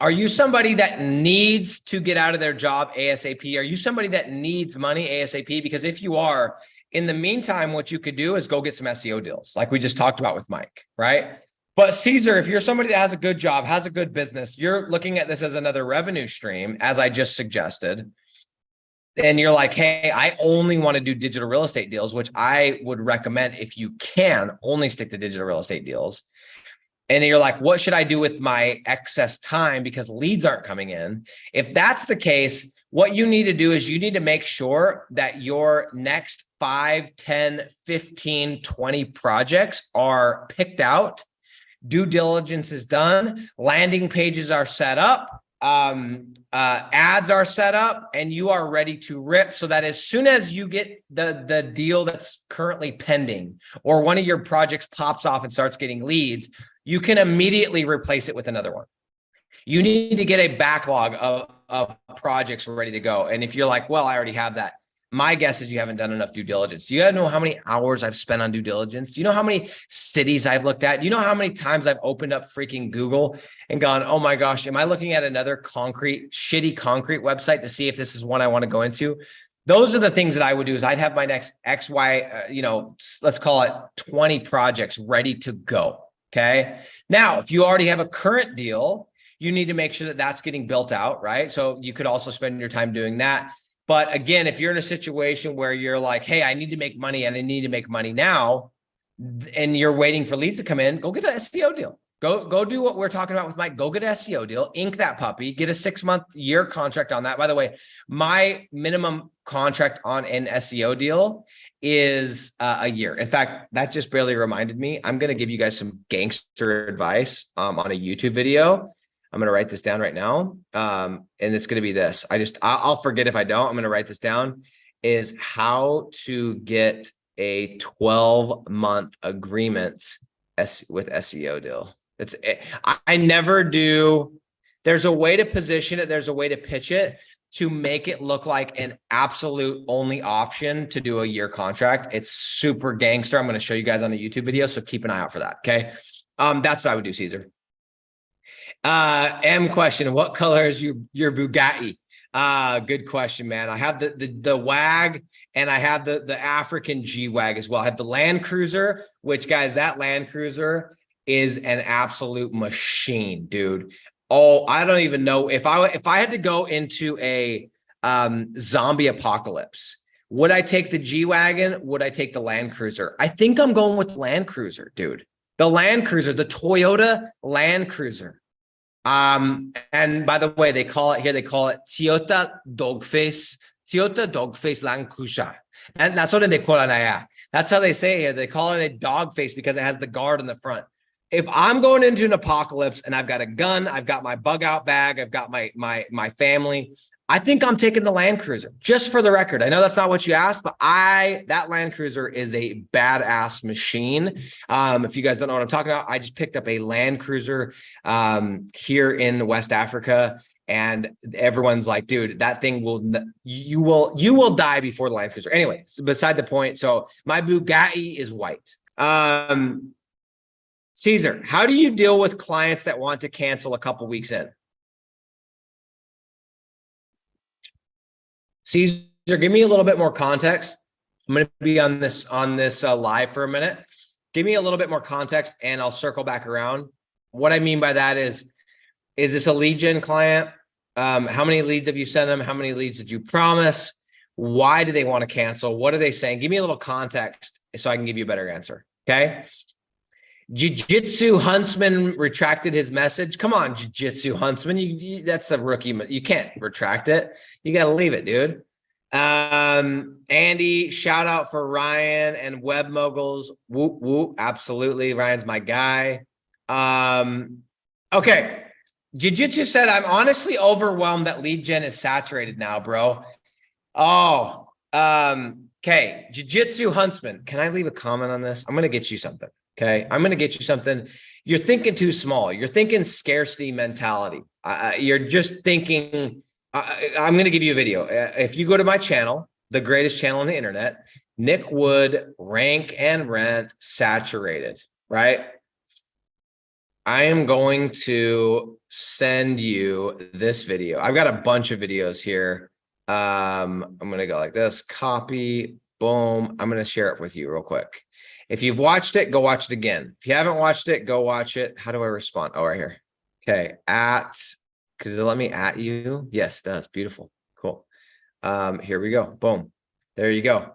S1: Are you somebody that needs to get out of their job ASAP? Are you somebody that needs money ASAP? Because if you are, in the meantime, what you could do is go get some SEO deals, like we just talked about with Mike, right? But Caesar, if you're somebody that has a good job, has a good business, you're looking at this as another revenue stream, as I just suggested, and you're like, hey, I only want to do digital real estate deals, which I would recommend, if you can, only stick to digital real estate deals. And you're like, what should I do with my excess time because leads aren't coming in? If that's the case, what you need to do is you need to make sure that your next 5, 10, 15, 20 projects are picked out. Due diligence is done. Landing pages are set up. Ads are set up, and you are ready to rip, so that as soon as you get the deal that's currently pending, or one of your projects pops off and starts getting leads, you can immediately replace it with another one. You need to get a backlog of projects ready to go. And if you're like, well, I already have that, my guess is you haven't done enough due diligence. Do you guys know how many hours I've spent on due diligence? Do you know how many cities I've looked at? Do you know how many times I've opened up freaking Google and gone, oh my gosh, am I looking at another shitty concrete website to see if this is one I want to go into? Those are the things that I would do. Is I'd have my next XY, let's call it 20 projects ready to go. Okay. Now, if you already have a current deal, you need to make sure that that's getting built out, right? So you could also spend your time doing that. But again, if you're in a situation where you're like, hey, I need to make money and I need to make money now, and you're waiting for leads to come in, go get an SEO deal. Go do what we're talking about with Mike. Go get an SEO deal, ink that puppy, get a 6-month year contract on that. By the way, my minimum contract on an SEO deal is a year. In fact, that just barely reminded me. I'm going to give you guys some gangster advice on a YouTube video. I'm going to write this down right now. And it's going to be this. I'll forget if I don't. I'm going to write this down. Is how to get a 12-month agreement with SEO deal. I never do. There's a way to position it. There's a way to pitch it to make it look like an absolute only option to do a year contract. It's super gangster. I'm going to show you guys on the YouTube video. So keep an eye out for that. Okay. That's what I would do, Caesar. M question. What color is your Bugatti? Good question, man. I have the WAG, and I have the African G-Wag as well. I have the Land Cruiser, which, guys, that Land Cruiser is an absolute machine, dude. Oh, I don't even know if I had to go into a zombie apocalypse, would I take the G-Wagon? Would I take the Land Cruiser? I think I'm going with Land Cruiser, dude. The Land Cruiser, the Toyota Land Cruiser. And by the way, they call it Toyota Dogface Land Cruiser. And that's what they call it. That's how they say it here. They call it a dog face because it has the guard in the front. If I'm going into an apocalypse and I've got a gun, I've got my bug out bag, I've got my family, I think I'm taking the Land Cruiser, just for the record. I know that's not what you asked, but that Land Cruiser is a badass machine. If you guys don't know what I'm talking about, I just picked up a Land Cruiser here in West Africa, and everyone's like, dude, that thing you will die before the Land Cruiser. Anyway, so beside the point. So my Bugatti is white. Caesar, how do you deal with clients that want to cancel a couple weeks in? Caesar, give me a little bit more context. I'm going to be on this live for a minute. Give me a little bit more context and I'll circle back around. What I mean by that is this a lead gen client? How many leads have you sent them? How many leads did you promise? Why do they want to cancel? What are they saying? Give me a little context so I can give you a better answer. Okay. Jiu-Jitsu Huntsman retracted his message. Come on, Jiu-Jitsu Huntsman. That's a rookie. You can't retract it. You got to leave it, dude. Andy, shout out for Ryan and Web Moguls. Whoop, whoop. Absolutely. Ryan's my guy. Okay. Jiu-Jitsu said, I'm honestly overwhelmed that lead gen is saturated now, bro. Oh, okay. Jiu-Jitsu Huntsman. Can I leave a comment on this? I'm going to get you something. Okay. I'm going to get you something. You're thinking too small. You're thinking scarcity mentality. You're just thinking, I'm going to give you a video. If you go to my channel, the greatest channel on the internet, Nick Wood, rank and rent saturated, right? I am going to send you this video. I've got a bunch of videos here. I'm going to go like this, copy, boom. I'm going to share it with you real quick. If you've watched it, go watch it again. If you haven't watched it, go watch it. How do I respond? Oh, right here. Okay. Could it let me at you? Yes, that's beautiful. Cool. Here we go. Boom. There you go.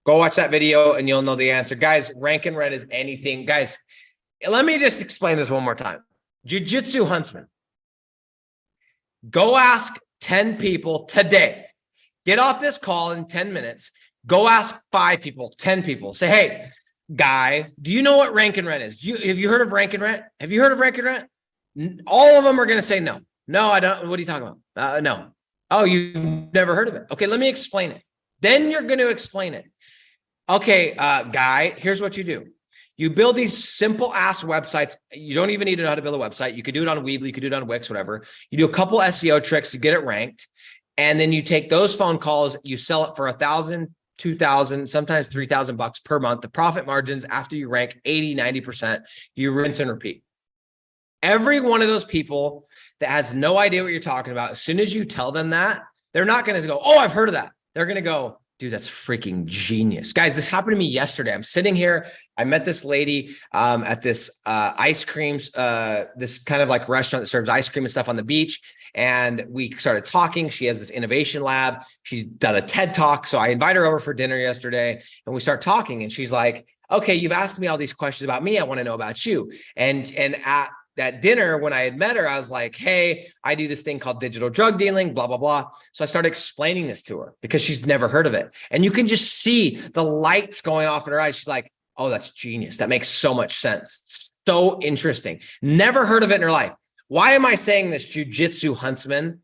S1: Go watch that video and you'll know the answer. Guys, rank and rent is anything. Guys, let me just explain this one more time. Jiu-Jitsu Huntsman. Go ask 10 people today. Get off this call in 10 minutes. Go ask 5 people, 10 people. Say, hey, guy, do you know what rank and rent is? Have you heard of rank and rent? Have you heard of rank and rent? All of them are going to say no. No, I don't. What are you talking about? No. Oh, you've never heard of it. Okay, let me explain it. Then you're going to explain it. Okay, guy, here's what you do. You build these simple ass websites. You don't even need to know how to build a website. You could do it on Weebly, you could do it on Wix, whatever. You do a couple SEO tricks to get it ranked. And then you take those phone calls, you sell it for $1,000, $2,000, sometimes $3,000 per month. The profit margins after you rank 80, 90%, you rinse and repeat. Every one of those people that has no idea what you're talking about, as soon as you tell them that, they're not going to go, oh, I've heard of that. They're going to go, dude, that's freaking genius. Guys, this happened to me yesterday. I'm sitting here. I met this lady at this ice creams, this kind of like restaurant that serves ice cream and stuff on the beach. And we started talking. She has this innovation lab. She's done a TED talk. So I invite her over for dinner yesterday and we start talking. And she's like, okay, you've asked me all these questions about me. I want to know about you. And at that dinner, when I had met her, I was like, hey, I do this thing called digital drug dealing, blah, blah, blah. So I started explaining this to her because she's never heard of it. And you can just see the lights going off in her eyes. She's like, oh, that's genius. That makes so much sense. So interesting. Never heard of it in her life. Why am I saying this, Jiu-Jitsu Huntsman?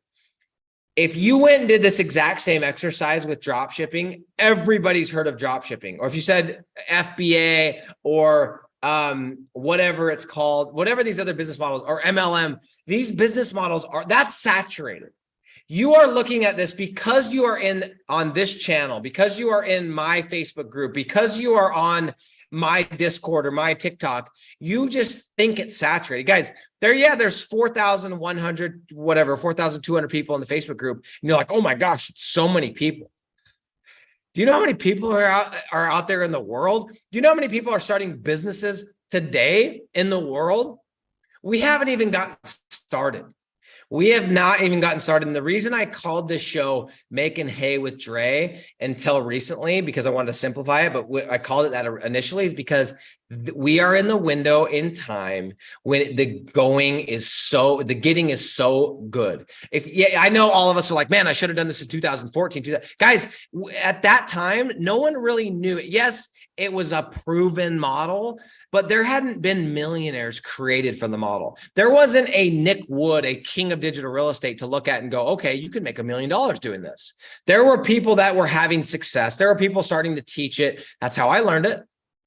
S1: If you went and did this exact same exercise with drop shipping, everybody's heard of drop shipping. Or if you said FBA or whatever it's called, whatever these other business models or MLM, these business models that's saturated. You are looking at this because you are on this channel, because you are in my Facebook group, because you are on my Discord or my TikTok, you just think it's saturated. Guys, there's 4,100, whatever, 4,200 people in the Facebook group. And you're like, oh my gosh, so many people. Do you know how many people are out there in the world? Do you know how many people are starting businesses today in the world? We haven't even gotten started. We have not even gotten started. And the reason I called this show Making Hay with D.R.E until recently, because I wanted to simplify it, but I called it that initially is because we are in the window in time when the getting is so good. I know all of us are like, man, I should have done this in 2014. Guys, at that time, no one really knew it. Yes, it was a proven model, but there hadn't been millionaires created from the model. There wasn't a Nick Wood, a king of digital real estate, to look at and go, okay, you can make $1 million doing this. There were people that were having success. There were people starting to teach it. That's how I learned it.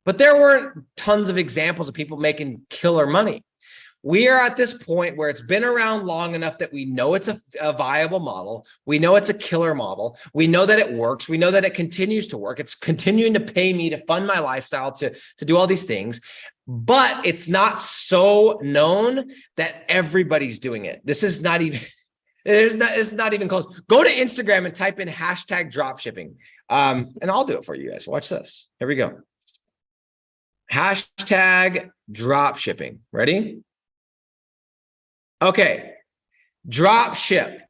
S1: But there weren't tons of examples of people making killer money. We are at this point where it's been around long enough that we know it's a viable model. We know it's a killer model. We know that it works. We know that it continues to work. It's continuing to pay me to fund my lifestyle, to do all these things. But it's not so known that everybody's doing it. This is not even, it's not even close. Go to Instagram and type in hashtag dropshipping. And I'll do it for you guys. Watch this. Here we go. Hashtag dropshipping. Ready? Okay, drop ship,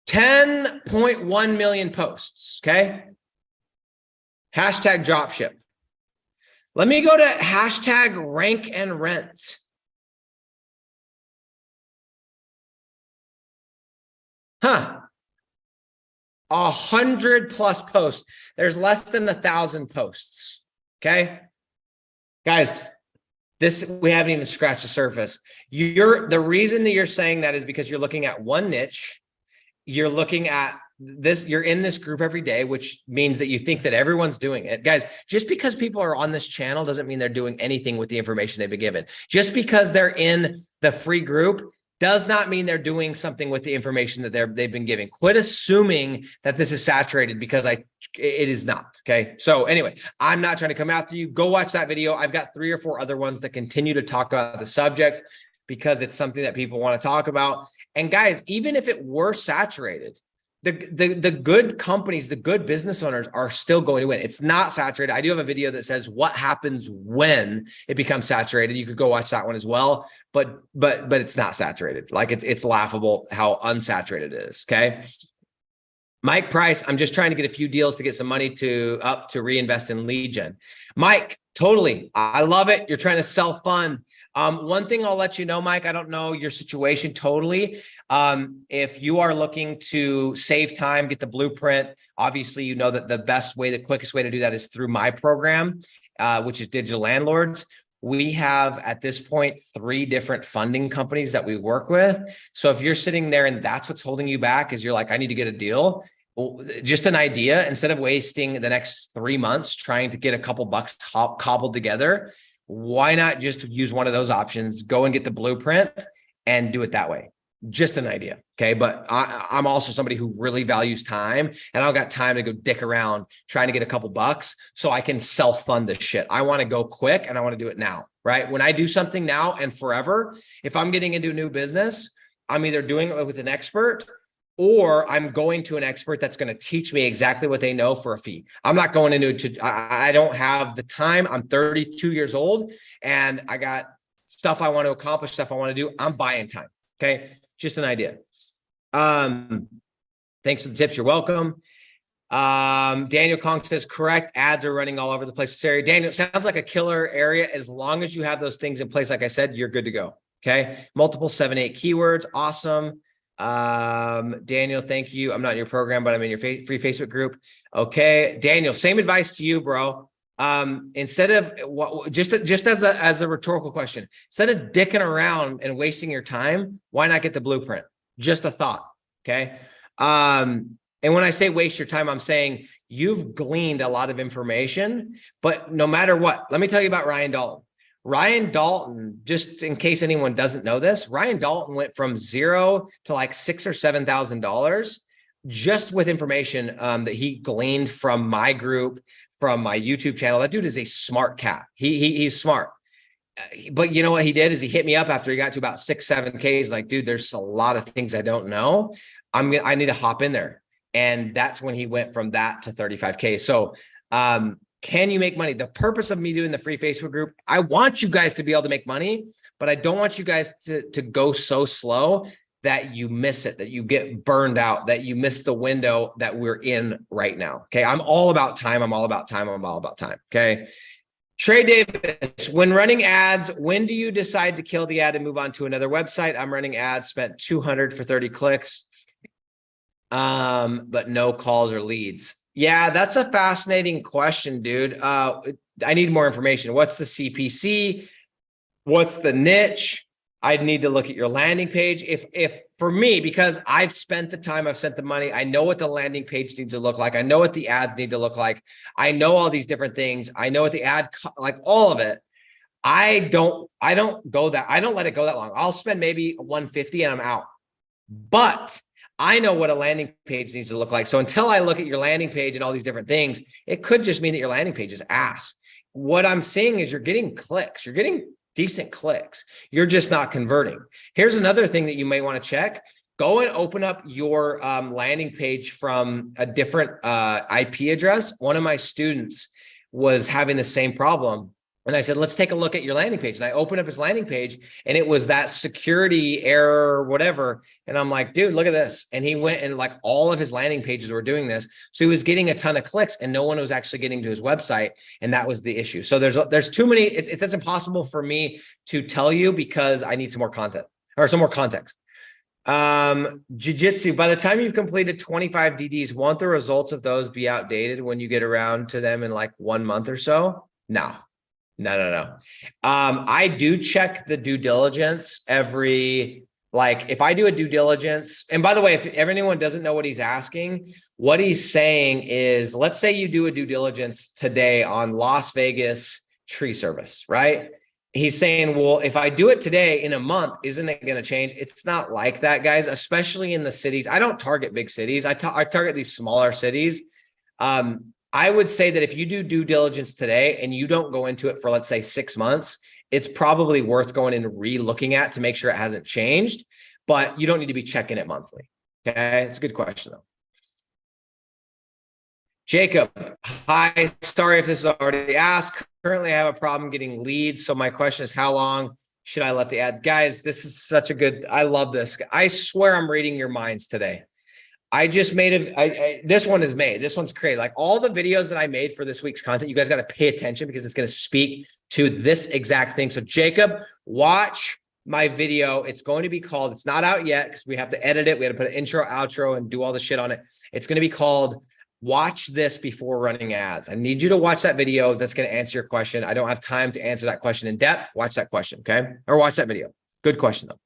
S1: 10.1 million posts, okay? Hashtag drop ship. Let me go to hashtag rank and rent. Huh, 100+ posts. There's less than 1,000 posts, okay? Guys, we haven't even scratched the surface. The reason that you're saying that is because you're looking at one niche. You're looking at this, you're in this group every day, which means that you think that everyone's doing it. Guys, just because people are on this channel doesn't mean they're doing anything with the information they've been given. Just because they're in the free group does not mean they're doing something with the information that they've been giving. Quit assuming that this is saturated, because it is not. Okay. So anyway, I'm not trying to come after you. Go watch that video. I've got 3 or 4 other ones that continue to talk about the subject because it's something that people want to talk about. And guys, even if it were saturated, the good companies, the good business owners are still going to win. It's not saturated. I do have a video that says what happens when it becomes saturated. You could go watch that one as well, but it's not saturated. Like it's laughable how unsaturated it is. Okay. Mike Price, I'm just trying to get a few deals to get some money to reinvest in lead gen. Mike, totally. I love it. You're trying to self-fund. One thing I'll let you know, Mike, I don't know your situation totally. If you are looking to save time, get the blueprint, obviously, you know that the quickest way to do that is through my program, which is Digital Landlords. We have at this point 3 different funding companies that we work with. So if you're sitting there and that's what's holding you back, is you're like, I need to get a deal. Well, just an idea, instead of wasting the next 3 months trying to get a couple bucks cobbled together, why not just use one of those options, go and get the blueprint and do it that way? Just an idea. Okay. But I'm also somebody who really values time, and I don't got time to go dick around trying to get a couple bucks so I can self-fund this shit. I want to go quick and I want to do it now, right? When I do something now and forever, if I'm getting into a new business, I'm either doing it with an expert or I'm going to an expert that's going to teach me exactly what they know for a fee. I'm not going into I don't have the time. I'm 32 years old and I got stuff I want to accomplish, stuff I want to do. I'm buying time. Okay. Just an idea. Thanks for the tips. You're welcome. Daniel Kong says, correct. Ads are running all over the place. This area. Daniel, sounds like a killer area. As long as you have those things in place, like I said, you're good to go. Okay. Multiple 7-8 keywords. Awesome. Daniel, thank you. I'm not in your program, but I'm in your free Facebook group. Okay. Daniel, same advice to you, bro. Instead of just as a rhetorical question, instead of dicking around and wasting your time, why not get the blueprint? Just a thought. Okay. And when I say waste your time, I'm saying you've gleaned a lot of information, but no matter what, let me tell you about Ryan Dalton. Ryan Dalton, just in case anyone doesn't know this, Ryan Dalton went from 0 to like $6,000 or $7,000 just with information that he gleaned from my group, from my YouTube channel. That dude is a smart cat. He's smart. But you know what he did is he hit me up after he got to about 6, 7K. He's like, dude, there's a lot of things I don't know. I need to hop in there. And that's when he went from that to 35K. So, can you make money? The purpose of me doing the free Facebook group, I want you guys to be able to make money, but I don't want you guys to go so slow that you miss it, that you get burned out, that you miss the window that we're in right now. Okay. I'm all about time. I'm all about time. I'm all about time. Okay. Trey Davis, when running ads, when do you decide to kill the ad and move on to another website? I'm running ads, spent 200 for 30 clicks, but no calls or leads. Yeah, that's a fascinating question, dude. I need more information. What's the CPC? What's the niche? I'd need to look at your landing page. If for me, because I've spent the time, I've spent the money, I know what the landing page needs to look like. I know what the ads need to look like. I know all these different things. I know what the ad, like all of it. I don't go that, I don't let it go that long. I'll spend maybe 150 and I'm out. But I know what a landing page needs to look like. So until I look at your landing page and all these different things, it could just mean that your landing page is ass. What I'm seeing is you're getting clicks. You're getting decent clicks. You're just not converting. Here's another thing that you may want to check. Go and open up your landing page from a different IP address. One of my students was having the same problem. And I said, let's take a look at your landing page. And I opened up his landing page and it was that security error or whatever. And I'm like, dude, look at this. And he went and like all of his landing pages were doing this. So he was getting a ton of clicks and no one was actually getting to his website. And that was the issue. So there's too many, it's impossible for me to tell you because I need some more content or some more context. Jiu-jitsu, by the time you've completed 25 DDs, won't the results of those be outdated when you get around to them in like 1 month or so? No. I do check the due diligence every, like if I do a due diligence, and by the way, if anyone doesn't know what he's asking, what he's saying is, let's say you do a due diligence today on Las Vegas tree service, right? He's saying, well, if I do it today in a month, isn't it going to change? It's not like that, guys, especially in the cities. I don't target big cities. I target these smaller cities. I would say that if you do due diligence today and you don't go into it for, let's say 6 months, it's probably worth going and re-looking at to make sure it hasn't changed, but you don't need to be checking it monthly. Okay. It's a good question though. Jacob, hi, sorry if this is already asked. Currently I have a problem getting leads. So my question is, how long should I let the ad? Guys, this is such a good, I love this. I swear I'm reading your minds today. I just made this one is made. This one's created. Like all the videos that I made for this week's content, you guys got to pay attention because it's going to speak to this exact thing. So Jacob, watch my video. It's going to be called, it's not out yet because we have to edit it. We have to put an intro, outro, and do all the shit on it. It's going to be called Watch This Before Running Ads. I need you to watch that video. That's going to answer your question. I don't have time to answer that question in depth. Watch that question. Okay. Or watch that video. Good question though.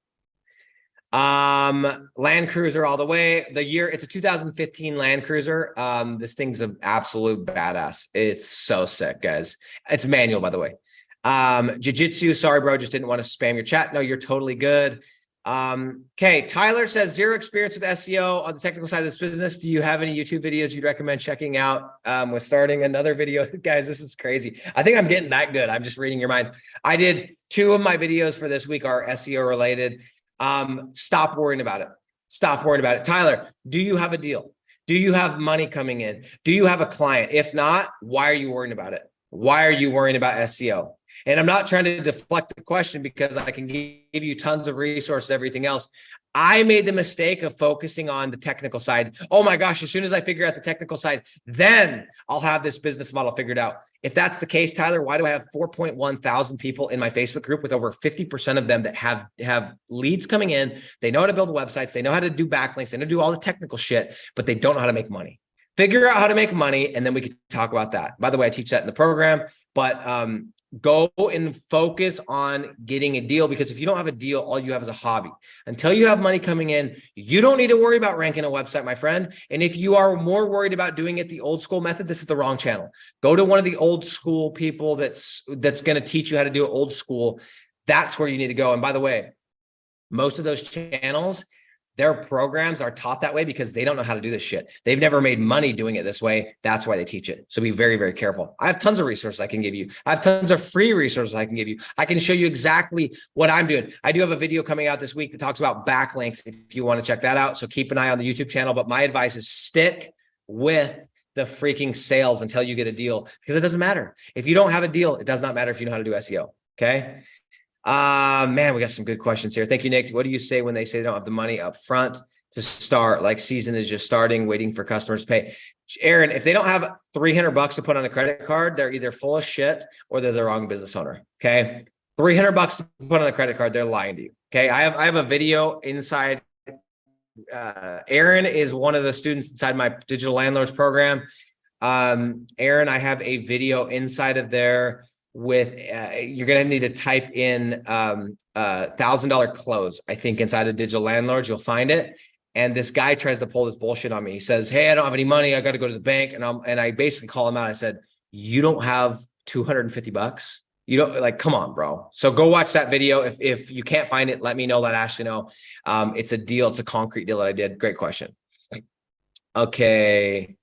S1: Land Cruiser all the way. The year, it's a 2015 Land Cruiser. This thing's an absolute badass. It's so sick, guys. It's manual, by the way. Jiu-jitsu, sorry, bro, just didn't want to spam your chat. No, you're totally good. Okay, Tyler says 0 experience with SEO on the technical side of this business. Do you have any YouTube videos you'd recommend checking out? With starting another video? Guys, this is crazy. I think I'm getting that good. I'm just reading your minds. I did 2 of my videos for this week are SEO related. Stop worrying about it. Stop worrying about it. Tyler, do you have a deal? Do you have money coming in? Do you have a client? If not, why are you worrying about it? Why are you worrying about SEO? And I'm not trying to deflect the question because I can give you tons of resources, everything else. I made the mistake of focusing on the technical side. Oh my gosh, as soon as I figure out the technical side, then I'll have this business model figured out. If that's the case, Tyler, why do I have 4.1 thousand people in my Facebook group with over 50% of them that have leads coming in? They know how to build websites. They know how to do backlinks. They know how to do all the technical shit, but they don't know how to make money. Figure out how to make money, and then we can talk about that. By the way, I teach that in the program, but go and focus on getting a deal, because if you don't have a deal, all you have is a hobby. Until you have money coming in, you don't need to worry about ranking a website, my friend. And if you are more worried about doing it the old school method, this is the wrong channel. Go to one of the old school people that's going to teach you how to do it old school. That's where you need to go. And by the way, most of those channels, their programs are taught that way because they don't know how to do this shit. They've never made money doing it this way. That's why they teach it. So be very, very careful. I have tons of resources I can give you. I have tons of free resources I can give you. I can show you exactly what I'm doing. I do have a video coming out this week that talks about backlinks if you want to check that out. So keep an eye on the YouTube channel. But my advice is stick with the freaking sales until you get a deal, because it doesn't matter. If you don't have a deal, it does not matter if you know how to do SEO. Okay. Man, we got some good questions here. Thank you, Nick. What do you say when they say they don't have the money up front to start? Like season is just starting, waiting for customers to pay. Aaron, if they don't have $300 to put on a credit card, they're either full of shit or they're the wrong business owner. Okay. $300 to put on a credit card, they're lying to you. Okay. I have a video inside. Aaron is one of the students inside my digital landlords program. Aaron, I have a video inside of there with, you're going to need to type in $1,000 close, I think, inside of Digital Landlords, you'll find it. And this guy tries to pull this bullshit on me. He says, hey, I don't have any money. I got to go to the bank. And I basically call him out. I said, you don't have $250. You don't, like, come on, bro. So go watch that video. If you can't find it, let me know, let Ashley know. It's a deal. It's a concrete deal that I did. Great question. Okay.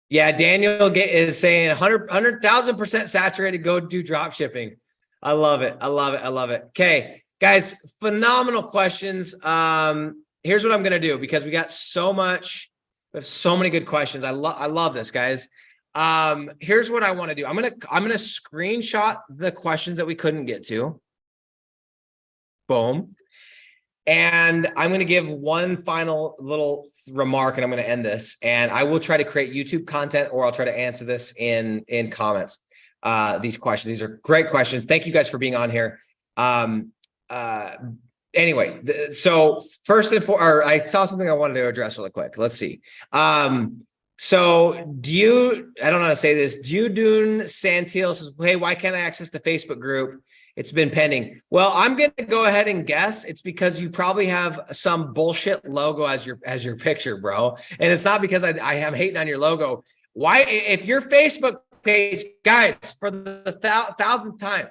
S1: Yeah, Daniel is saying 100,000% saturated. Go do drop shipping. I love it. I love it. I love it. Okay, guys, phenomenal questions. Here's what I'm gonna do because we got so much. We have so many good questions. I love this, guys. Here's what I want to do. I'm gonna screenshot the questions that we couldn't get to. Boom. And I'm going to give one final little remark and I'm going to end this. And I will try to create YouTube content or I'll try to answer this in comments. These questions, these are great questions. Thank you guys for being on here. Anyway, so first and foremost, I saw something I wanted to address really quick. Let's see. So I don't know how to say this. Judun Santil says, hey, why can't I access the Facebook group? It's been pending. Well, I'm going to go ahead and guess it's because you probably have some bullshit logo as your picture, bro. And it's not because I am hating on your logo. Why, if your Facebook page, guys, for the thousandth time,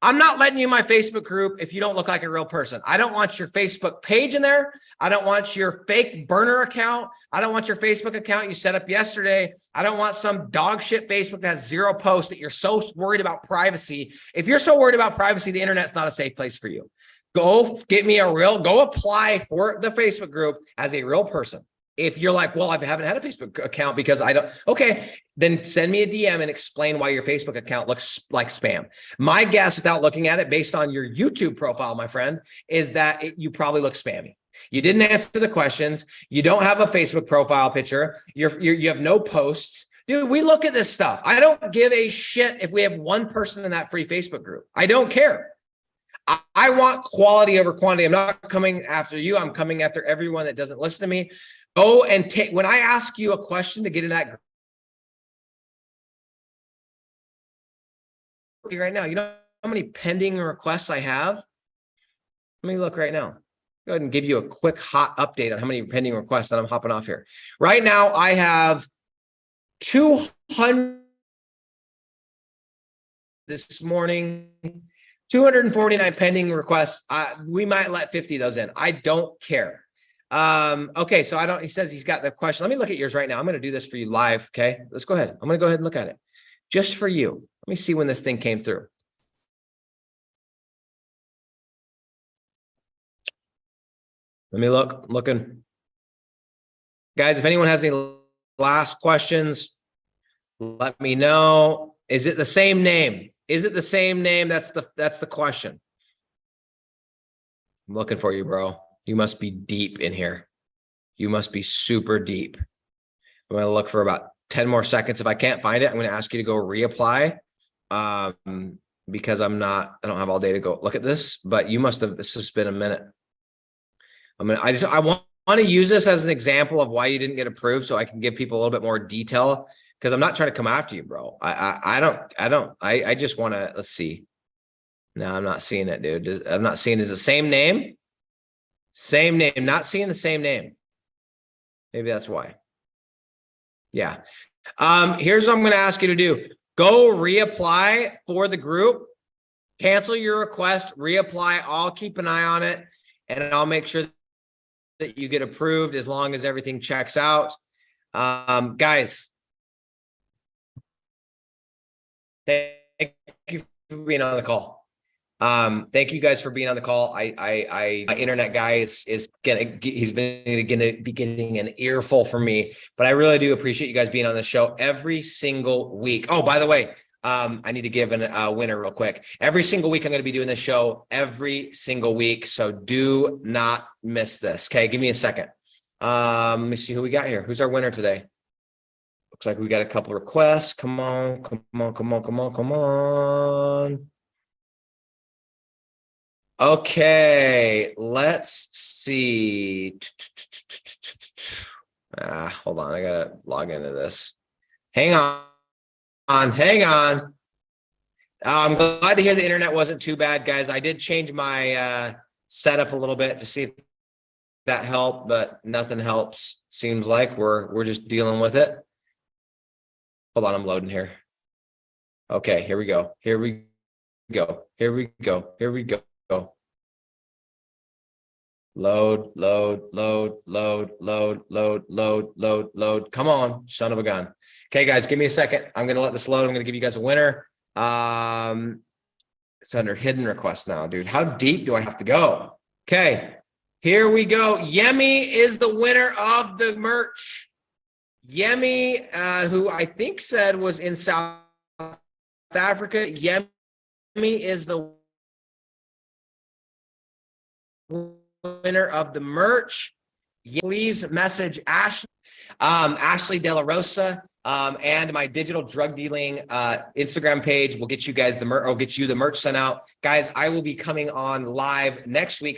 S1: I'm not letting you in my Facebook group if you don't look like a real person. I don't want your Facebook page in there. I don't want your fake burner account. I don't want your Facebook account you set up yesterday. I don't want some dog shit Facebook that has 0 posts that you're so worried about privacy. If you're so worried about privacy, the internet's not a safe place for you. Go apply for the Facebook group as a real person. If you're like, well, I haven't had a Facebook account because I don't, okay, then send me a DM and explain why your Facebook account looks like spam. My guess, without looking at it, based on your YouTube profile, my friend, is that you probably look spammy. You didn't answer the questions. You don't have a Facebook profile picture. You have no posts. Dude, we look at this stuff. I don't give a shit if we have one person in that free Facebook group. I don't care. I want quality over quantity. I'm not coming after you. I'm coming after everyone that doesn't listen to me. Go and take, when I ask you a question to get in that group right now, you know how many pending requests I have? Let me look right now. Go ahead and give you a quick hot update on how many pending requests that I'm hopping off here. Right now, I have 200 this morning, 249 pending requests. We might let 50 of those in. I don't care. Okay, so he says he's got the question. Let me look at yours right now. I'm going to do this for you live. Okay, let's go ahead. I'm going to go ahead and look at it just for you. Let me see when this thing came through. Let me look. I'm looking. Guys, if anyone has any last questions, let me know. Is it the same name? Is it the same name? That's the question. I'm looking for you, bro. You must be deep in here. You must be super deep. I'm going to look for about 10 more seconds. If I can't find it, I'm going to ask you to go reapply because I don't have all day to go look at this, but you must have, this has been a minute. I want to use this as an example of why you didn't get approved so I can give people a little bit more detail because I'm not trying to come after you, bro. I just want to, let's see. No, I'm not seeing it, dude. I'm not seeing it. Is the same name? Same name, not seeing the same name. Maybe that's why. Yeah. Here's what I'm going to ask you to do. Go reapply for the group. Cancel your request, reapply. I'll keep an eye on it and I'll make sure that you get approved as long as everything checks out. Guys, thank you for being on the call. Thank you guys for being on the call. My internet guy he's gonna be getting an earful from me, but I really do appreciate you guys being on the show every single week. Oh, by the way, I need to give a winner real quick. Every single week, I'm going to be doing this show every single week. So do not miss this. Okay. Give me a second. Let me see who we got here. Who's our winner today? Looks like we got a couple requests. Come on, come on, come on, come on, come on. Okay, let's see. Hold on, I gotta log into this. Hang hang on. I'm glad to hear the internet wasn't too bad, guys. I did change my setup a little bit to see if that helped, but nothing helps. Seems like we're just dealing with it. Hold on, I'm loading here. Okay, here we go. Here we go. Here we go. Here we go. Load, load, load, load, load, load, load, load, load. Come on, son of a gun. Okay, guys, give me a second. I'm gonna let this load. I'm gonna give you guys a winner. It's under hidden requests now, dude. How deep do I have to go? Okay, here we go. Yemi is the winner of the merch. Yemi, who I think said was in South Africa. Yemi is the winner of the merch. Please message Ashley, Ashley De La Rosa, and my digital drug dealing Instagram page will get you guys the merch. I'll get you the merch sent out, guys. I will be coming on live next week.